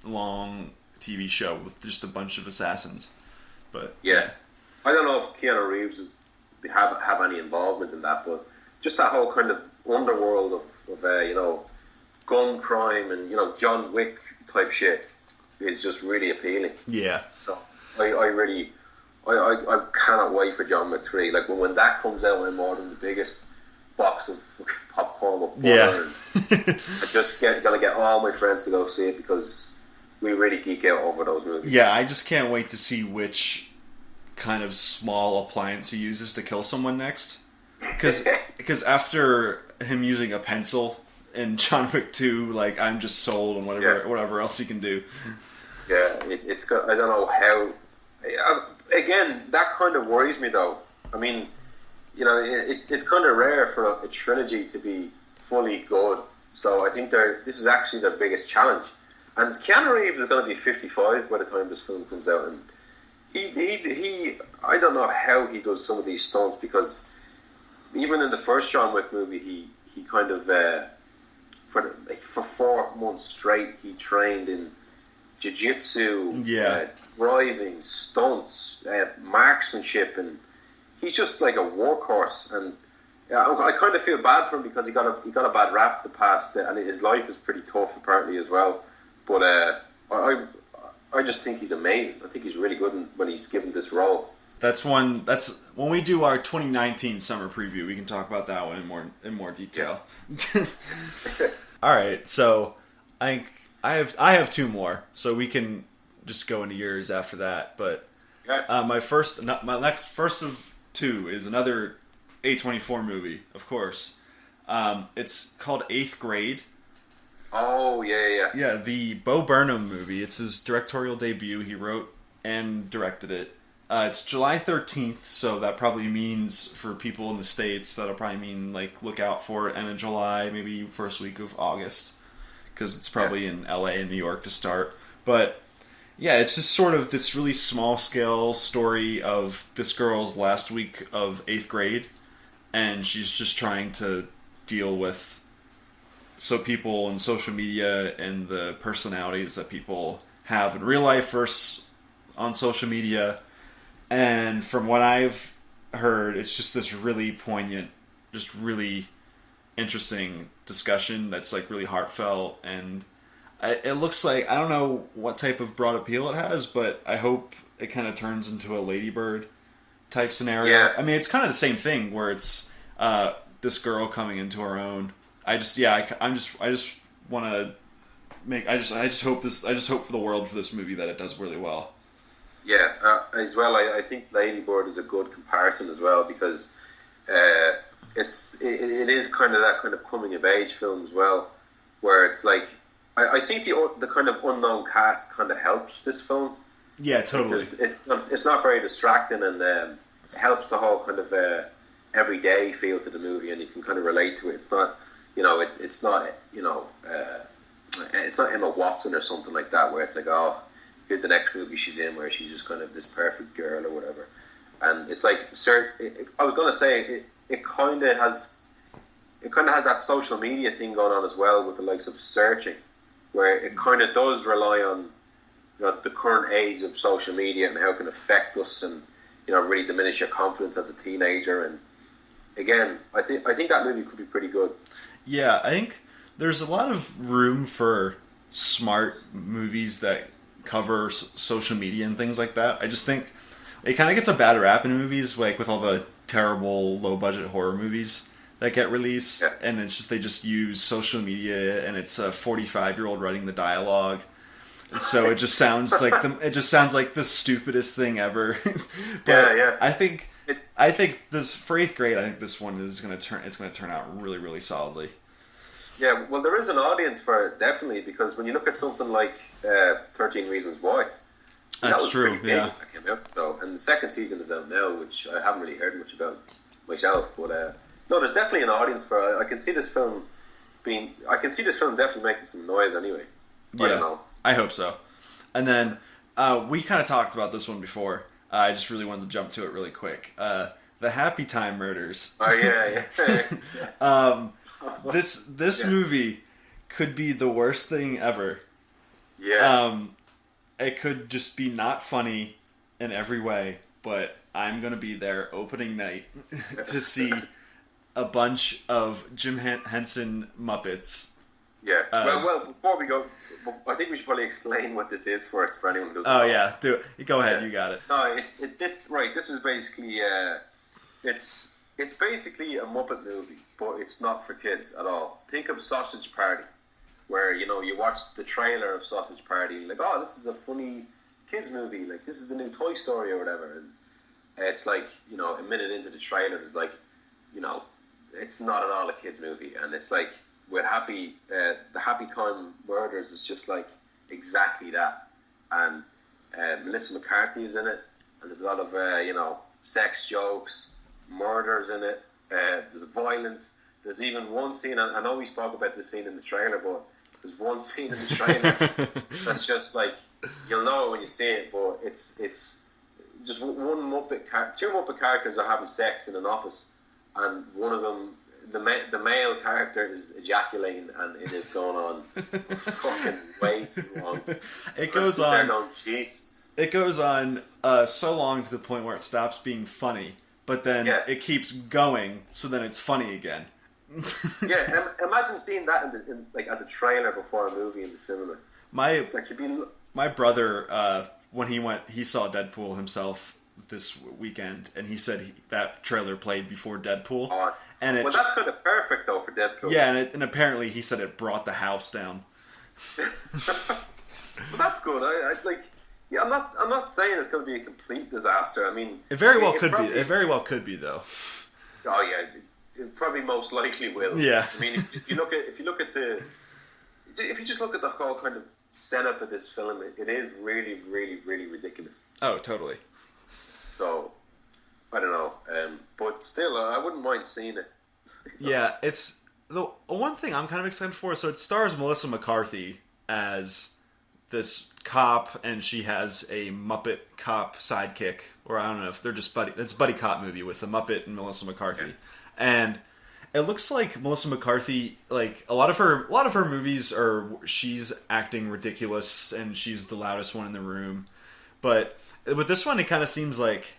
long TV show with just a bunch of assassins. But yeah, I don't know if Keanu Reeves would have any involvement in that, but just that whole kind of underworld of gun crime and John Wick type shit is just really appealing. Yeah. So I cannot wait for John Wick 3. Like when that comes out, I'm ordering the biggest box of popcorn with butter. Yeah. And I just gonna get all my friends to go see it because we really geek out over those movies. Yeah, I just can't wait to see which kind of small appliance he uses to kill someone next. Because after him using a pencil in John Wick 2, like I'm just sold on whatever else he can do. Yeah, it's got. I don't know how. Again, that kind of worries me though. I mean, it's kind of rare for a trilogy to be fully good. So I think this is actually their biggest challenge. And Keanu Reeves is going to be 55 by the time this film comes out, and he I don't know how he does some of these stunts, because even in the first John Wick movie, he kind of for 4 months straight he trained in jiu-jitsu, driving, stunts, marksmanship, and he's just like a workhorse. And I kind of feel bad for him because he got a bad rap the past, and his life is pretty tough apparently as well. But I just think he's amazing. I think he's really good when he's given this role. That's when we do our 2019 summer preview. We can talk about that one in more detail. Yeah. All right, so I have 2 more, so we can just go into yours after that. But my next first of 2 is another A24 movie, of course. It's called 8th Grade. Oh yeah. Yeah, the Bo Burnham movie. It's his directorial debut. He wrote and directed it. It's July 13th, so that probably means for people in the States, that'll probably mean like look out for it end of July, maybe first week of August, because it's probably in LA and New York to start. But yeah, it's just sort of this really small scale story of this girl's last week of 8th grade, and she's just trying to deal with people and social media and the personalities that people have in real life versus on social media. And from what I've heard, it's just this really poignant, just really interesting discussion that's like really heartfelt, and it looks like, I don't know what type of broad appeal it has, but I hope it kind of turns into a Lady Bird type scenario. Yeah. I mean, it's kind of the same thing where it's this girl coming into her own. I just want to make. I just hope for the world for this movie that it does really well. Yeah, as well, I think Lady Bird is a good comparison as well, because it is kind of that kind of coming of age film as well, where it's like I think the kind of unknown cast kind of helps this film. Yeah, totally. It's not very distracting, and it helps the whole kind of everyday feel to the movie, and you can kind of relate to it. It's not it's not Emma Watson or something like that, where it's like, oh, here's the next movie she's in where she's just kind of this perfect girl or whatever. And it's like, I was going to say, it kind of has that social media thing going on as well, with the likes of Searching, where it kind of does rely on the current age of social media and how it can affect us, and really diminish your confidence as a teenager. And again, I think that movie could be pretty good. Yeah, I think there's a lot of room for smart movies that cover social media and things like that. I just think it kind of gets a bad rap in movies, like with all the terrible low budget horror movies that get released, and it's just they just use social media, and it's a 45-year-old writing the dialogue, and so it just sounds like the stupidest thing ever. But yeah. I think this for 8th grade, I think this one is going to turn out really, really solidly. Yeah, well, there is an audience for it, definitely, because when you look at something like 13 Reasons Why, That's that was true, pretty big yeah. when that came out. So, and the second season is out now, which I haven't really heard much about myself. But no, there's definitely an audience for it. I can see this film definitely making some noise anyway. I don't know. I hope so. And then we kind of talked about this one before. I just really wanted to jump to it really quick. The Happy Time Murders. Oh yeah. This movie could be the worst thing ever. Yeah. It could just be not funny in every way, but I'm gonna be there opening night to see a bunch of Jim Henson Muppets. Yeah. Well, before we go, I think we should probably explain what this is first for anyone who doesn't know. Yeah, do it. Go ahead, you got it. No, this is basically it's basically a Muppet movie, but it's not for kids at all. Think of Sausage Party, where you watch the trailer of Sausage Party, and like, oh, this is a funny kids movie, like this is the new Toy Story or whatever, and it's like a minute into the trailer, it's like it's not at all a kids movie, and it's like with the Happy Time Murders is just like exactly that, and Melissa McCarthy is in it, and there's a lot of sex jokes, murders in it, there's violence. There's even one scene, I know we spoke about this scene in the trailer, but there's one scene in the trailer that's just like, you'll know it when you see it, but it's just two Muppet characters are having sex in an office, and one of them, the male character is ejaculating, and it is going on fucking way too long. It goes on. Jesus. It goes on so long to the point where it stops being funny, but then it keeps going, so then it's funny again. Yeah, imagine seeing that in like as a trailer before a movie in the cinema. My brother, when he saw Deadpool himself this weekend, and he said that trailer played before Deadpool. And that's kind of perfect though for Deadpool. Yeah, and apparently he said it brought the house down. Well, that's good. I'm not saying it's going to be a complete disaster. I mean, it very well could be. It very well could be though. Oh yeah. It probably most likely will. Yeah. I mean, if you just look at the whole kind of setup of this film, it is really, really, really ridiculous. Oh, totally. So, I don't know, but still, I wouldn't mind seeing it. Yeah, it's the one thing I'm kind of excited for. So it stars Melissa McCarthy as this cop, and she has a Muppet cop sidekick, or I don't know if they're just buddy. It's a buddy cop movie with the Muppet and Melissa McCarthy. Yeah. And it looks like Melissa McCarthy, like a lot of her movies are she's acting ridiculous and she's the loudest one in the room. But with this one, it kind of seems like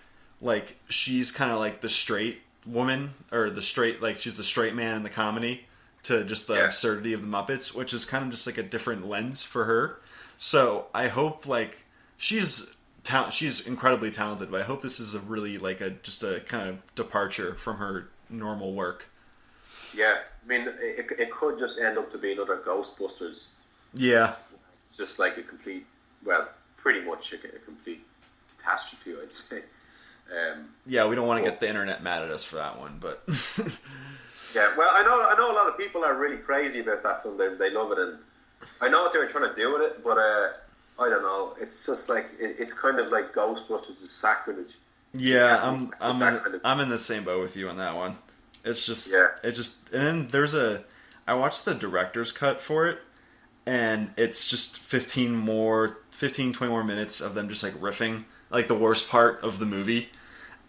she's kind of like the straight woman, or the straight, like she's the straight man in the comedy to just the absurdity of the Muppets, which is kind of just like a different lens for her. So I hope she's incredibly talented, but I hope this is a really just a kind of departure from her normal work. Yeah, I mean, it could just end up to be another Ghostbusters. Yeah. It's just like pretty much a complete catastrophe, I'd say. Yeah, we don't want to get the internet mad at us for that one, but... Yeah, well, I know a lot of people are really crazy about that film. They love it, and I know what they were trying to do with it, but I don't know. It's just like, it's kind of like Ghostbusters is sacrilege. Yeah, I'm in the same boat with you on that one. It's just, and then I watched the director's cut for it, and it's just 15, 20 more minutes of them just like riffing, like the worst part of the movie,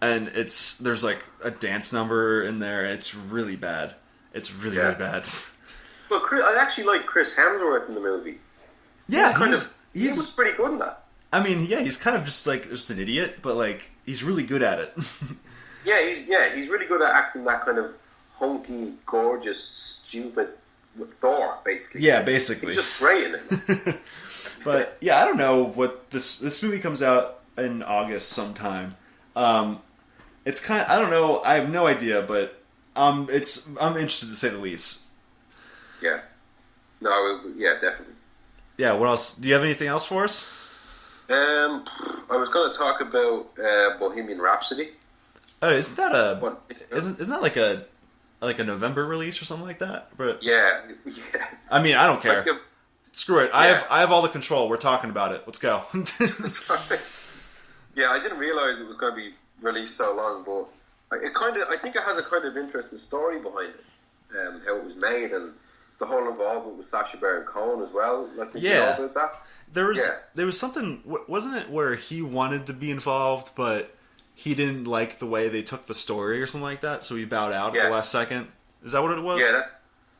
and there's like a dance number in there. It's really bad. It's really bad. Well, I actually like Chris Hemsworth in the movie. Yeah, he was pretty good in that. I mean, yeah, he's kind of just an idiot, but like he's really good at it. He's really good at acting that kind of hunky, gorgeous, stupid Thor, basically. Yeah, basically. He's just great in it. But yeah, I don't know what this movie comes out in August sometime. It's kind of, I don't know, I have no idea, but I'm interested to say the least. Yeah. No, yeah, definitely. Yeah, what else? Do you have anything else for us? I was going to talk about Bohemian Rhapsody. Oh, isn't that like a like a November release or something like that. But yeah. I mean, I don't care. Like Screw it. I have all the control. We're talking about it. Let's go. sorry. Yeah, I didn't realize it was going to be released so long, but I think it has a kind of interesting story behind it. How it was made and the whole involvement with Sacha Baron Cohen as well. Like, did you know about that? There was something, wasn't it, where he wanted to be involved, but he didn't like the way they took the story or something like that, so he bowed out at the last second. Is that what it was? Yeah,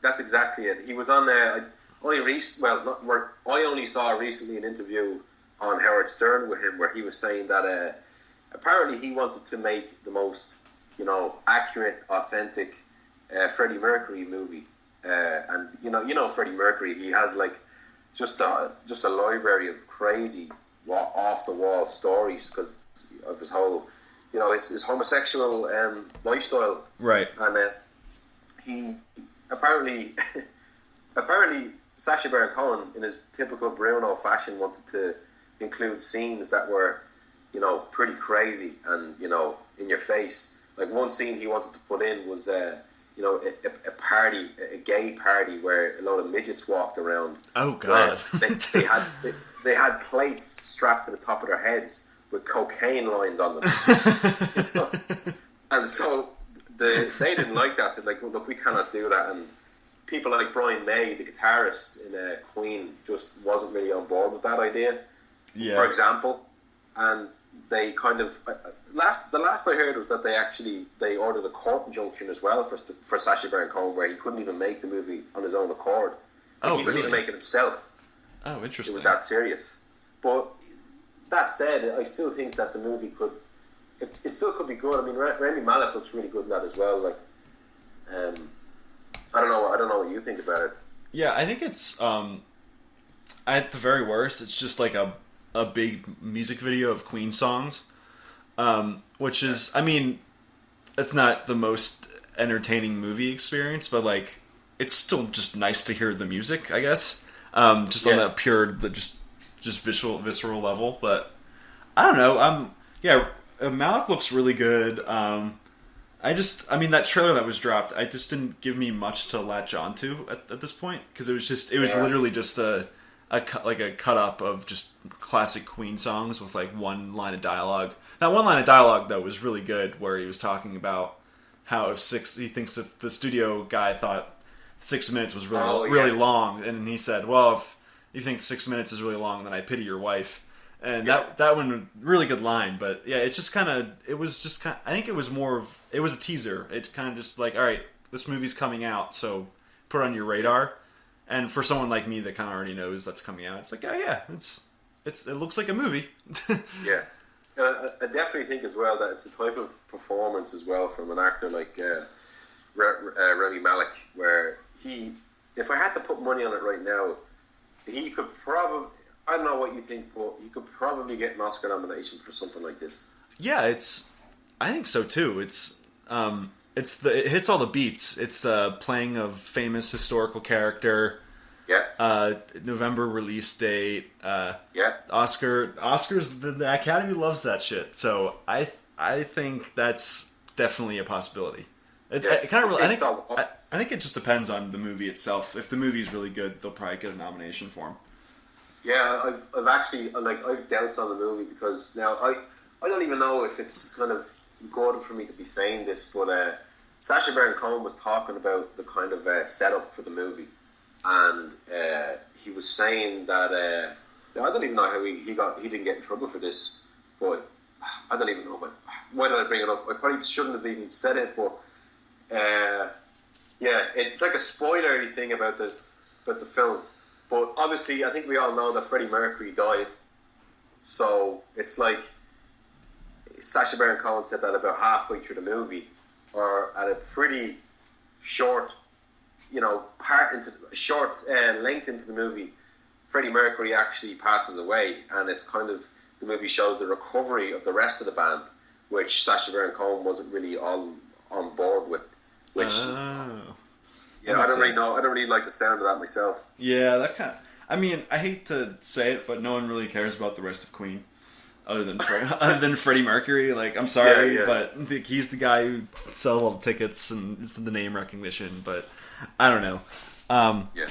that's exactly it. He was on I only saw recently an interview on Howard Stern with him where he was saying that apparently he wanted to make the most, accurate, authentic Freddie Mercury movie. And Freddie Mercury, he has like just a library of crazy off the wall stories because of his whole his homosexual lifestyle, right? And he apparently Sacha Baron Cohen, in his typical Bruno fashion, wanted to include scenes that were pretty crazy and in your face. Like one scene he wanted to put in was a party, a gay party where a lot of midgets walked around. Oh God! They had plates strapped to the top of their heads with cocaine lines on them, and so they didn't like that. So like, look, we cannot do that. And people like Brian May, the guitarist in Queen, just wasn't really on board with that idea. Yeah. For example, and they kind of the last I heard was that they ordered a court injunction as well for Sacha Baron Cohen, where he couldn't even make the movie on his own accord. He couldn't even make it himself. Oh, interesting. It was that serious. But that said, I still think that the movie it still could be good. I mean, Rami Malek looks really good in that as well. Like, I don't know what you think about it. Yeah, I think it's at the very worst, it's just like a big music video of Queen songs, which is, I mean, it's not the most entertaining movie experience, but like it's still just nice to hear the music, I guess. On that pure, just visceral level. But I don't know. Malik looks really good. That trailer that was dropped, I just didn't give me much to latch onto at this point, because it was literally just a cut up of just classic Queen songs with like one line of dialogue. That one line of dialogue though was really good, where he was talking about how he thinks that the studio guy thought 6 minutes was really long, and he said, "Well, if you think 6 minutes is really long, then I pity your wife." And that one, really good line. But yeah, it's just kind of, I think it was it was a teaser. It's kind of just like, all right, this movie's coming out, so put it on your radar. And for someone like me that kind of already knows that's coming out, it's like, oh yeah, it looks like a movie. Yeah. I definitely think as well that it's a type of performance as well from an actor like Rami Malek, where if I had to put money on it right now, he could probably, I don't know what you think, but he could probably get an Oscar nomination for something like this. Yeah, I think so too. It hits all the beats. It's playing a famous historical character. Yeah. November release date. Yeah. Oscars. The Academy loves that shit. So I think that's definitely a possibility. I think it just depends on the movie itself. If the movie's really good, they'll probably get a nomination for him. Yeah, I've actually I've doubts on the movie, because now I don't even know if it's kind of good for me to be saying this, but Sacha Baron Cohen was talking about the kind of setup for the movie, and he was saying that I don't even know how he didn't get in trouble for this, but I don't even know. But why did I bring it up? I probably shouldn't have even said it, but yeah, it's like a spoilery thing about the film. But obviously, I think we all know that Freddie Mercury died, so it's like Sacha Baron Cohen said that about halfway through the movie, or at a pretty short, length into the movie, Freddie Mercury actually passes away, and it's kind of, the movie shows the recovery of the rest of the band, which Sacha Baron Cohen wasn't really all on board with. Which, I don't really know. I don't really like the sound of that myself. Yeah, that kind of, I mean, I hate to say it, but no one really cares about the rest of Queen. other than Freddie Mercury. Like, I'm sorry, Yeah, yeah. but he's the guy who sells all the tickets and it's the name recognition. But I don't know. Yeah.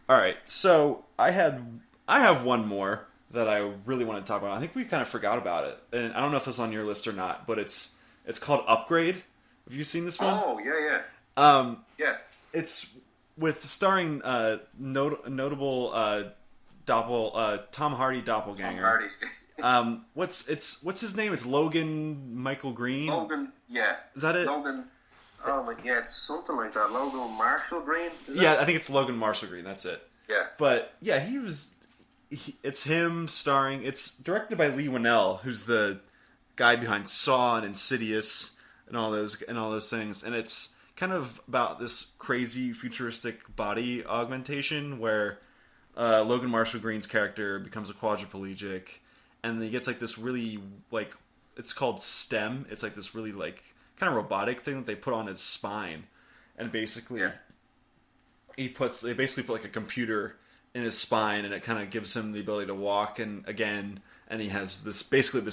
All right, so I have one more that I really want to talk about. I think we kind of forgot about it, and I don't know if it's on your list or not. But it's called Upgrade. Have you seen this one? Oh, yeah, Um, yeah. It's with starring notable Tom Hardy doppelganger. Tom Hardy. What's his name? It's Logan Michael Green. Logan, yeah. Is that it? Logan, oh my, yeah, it's something like that. Logan Marshall Green? Yeah, I think it's Logan Marshall Green. That's it. Yeah. But yeah, it's him starring. It's directed by Lee Winnell, who's the guy behind Saw and Insidious and all those things. And it's kind of about this crazy futuristic body augmentation where Logan Marshall Green's character becomes a quadriplegic, and he gets like this really like it's called STEM. It's like this really like kind of robotic thing that they put on his spine, and basically they basically put like a computer in his spine, and it kind of gives him the ability to walk and he has this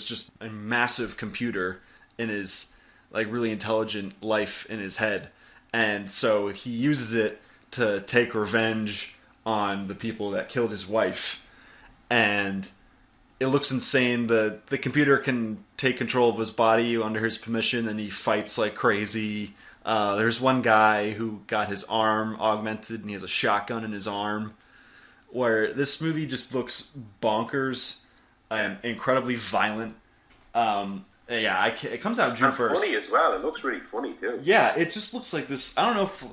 just a massive computer in his like really intelligent life in his head, and so he uses it to take revenge on the people that killed his wife, and it looks insane. The computer can take control of his body under his permission, and he fights like crazy. There's one guy who got his arm augmented, and he has a shotgun in his arm. Where this movie just looks bonkers and incredibly violent. It comes out June 1st. Funny as well. It looks really funny too. Yeah, it just looks like this. I don't know if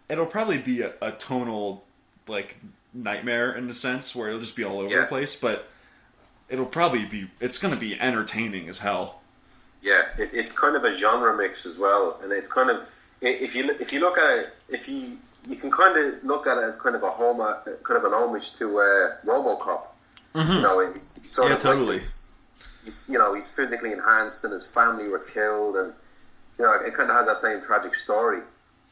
it'll probably be a tonal like nightmare in a sense where it'll just be all over the place, but it's going to be entertaining as hell. Yeah, it's kind of a genre mix as well, and it's kind of if you look at it, you can kind of look at it as kind of an homage to RoboCop. Mm-hmm. You know, he's sort of totally. like this, he's physically enhanced, and his family were killed, and it kind of has that same tragic story.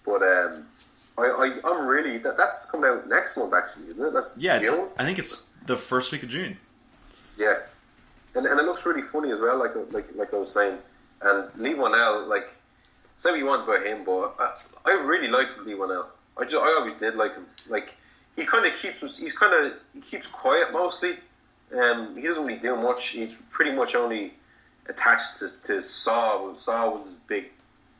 But I'm really that's coming out next month actually, isn't it? That's June. I think it's the first week of June. Yeah, and it looks really funny as well. Like I was saying, and Lee Winnell, like say what you want about him, but I really like Lee Winnell. I always did like him. Like he keeps quiet mostly. He doesn't really do much. He's pretty much only attached to Saw. Saw was his big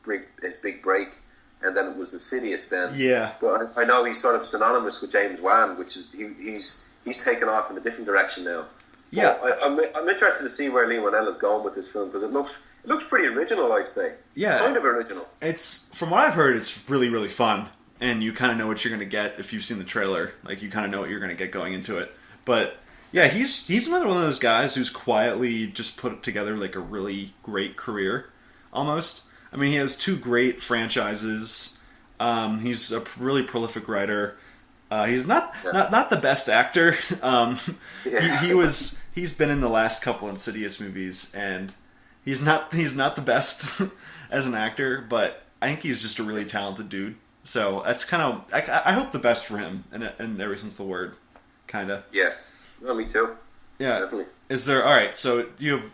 break, and then it was Insidious then. Yeah. But I know he's sort of synonymous with James Wan, which is he's taken off in a different direction now. Yeah. I'm interested to see where Lee Winnell is going with this film because it looks pretty original, I'd say. Yeah. Kind of original. It's from what I've heard, it's really really fun, and you kind of know what you're going to get if you've seen the trailer. Like you kind of know what you're going to get going into it. But yeah, he's another one of those guys who's quietly just put together like a really great career, almost. I mean, he has 2 great franchises. He's a really prolific writer. He's not the best actor. He's been in the last couple Insidious movies, and he's not the best as an actor. But I think he's just a really talented dude. So that's kind of I hope the best for him in every sense of the word, kind of. Yeah. Well, me too. Yeah. Definitely. Is there... Alright, so you have...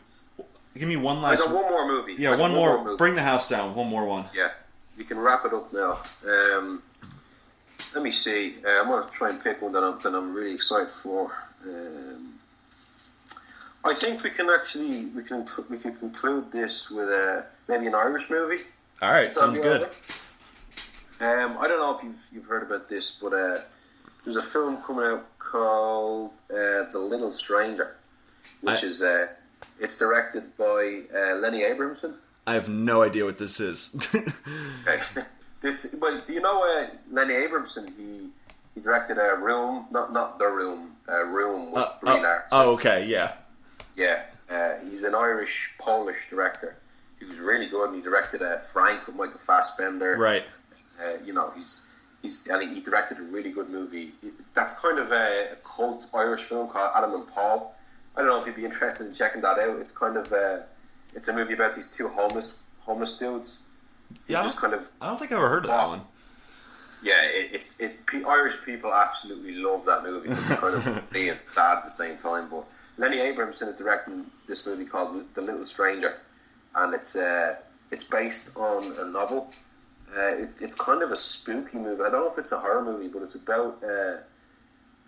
Give me one last... I got one more movie. Yeah, one more. Bring the house down. One more one. Yeah. We can wrap it up now. Let me see. I'm going to try and pick one that I'm really excited for. I think we can actually... We can conclude this with maybe an Irish movie. Alright, sounds good. I don't know if you've heard about this, but there's a film coming out called The Little Stranger, which is it's directed by Lenny Abrahamson. I have no idea what this is. Okay. Do you know Lenny Abrahamson? He directed Room, not The Room, Room with Brie Larson. Oh, okay, yeah. Yeah, he's an Irish-Polish director. He was really good. He directed Frank with Michael Fassbender. Right. He directed a really good movie. That's kind of a cult Irish film called Adam and Paul. I don't know if you'd be interested in checking that out. It's kind of it's a movie about these 2 homeless dudes. Yeah, I don't think I ever heard of that one. Yeah, Irish people absolutely love that movie. It's kind of funny and sad at the same time, but Lenny Abrahamson is directing this movie called The Little Stranger, and it's based on a novel. It's kind of a spooky movie. I don't know if it's a horror movie, but it's about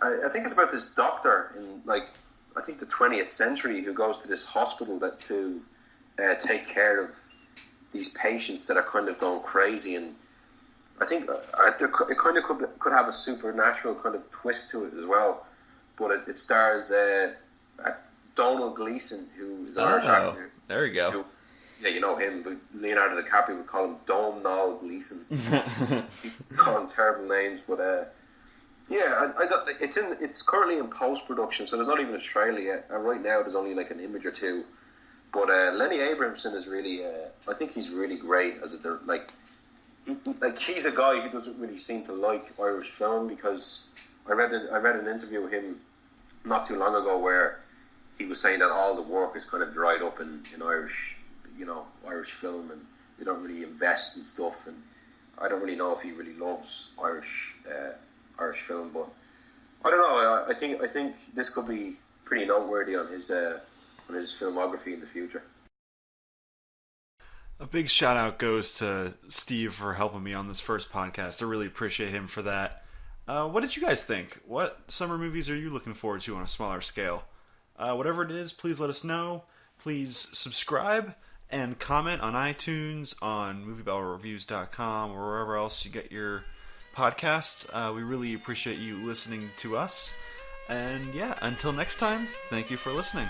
I think it's about this doctor in I think the 20th century who goes to this hospital to take care of these patients that are kind of going crazy, and I think it kind of could have a supernatural kind of twist to it as well. But it stars Donald Gleeson, who is an Irish actor. There you go. Yeah, you know him, but Leonardo DiCaprio would call him Donald Gleeson. He's calling terrible names, but it's currently in post production, so there's not even a trailer yet. Right now, there's only an image or two. But Lenny Abrahamson is really, I think he's really great as he's a guy who doesn't really seem to like Irish film, because I read an interview with him not too long ago where he was saying that all the work is kind of dried up in Irish, Irish film, and they don't really invest in stuff. And I don't really know if he really loves Irish film, but I don't know. I think this could be pretty noteworthy on his filmography in the future. A big shout out goes to Steve for helping me on this first podcast. I really appreciate him for that. What did you guys think? What summer movies are you looking forward to on a smaller scale? Whatever it is, please let us know. Please subscribe and comment on iTunes, on MovieBabbleReviews.com, or wherever else you get your podcasts. We really appreciate you listening to us. And yeah, until next time, thank you for listening.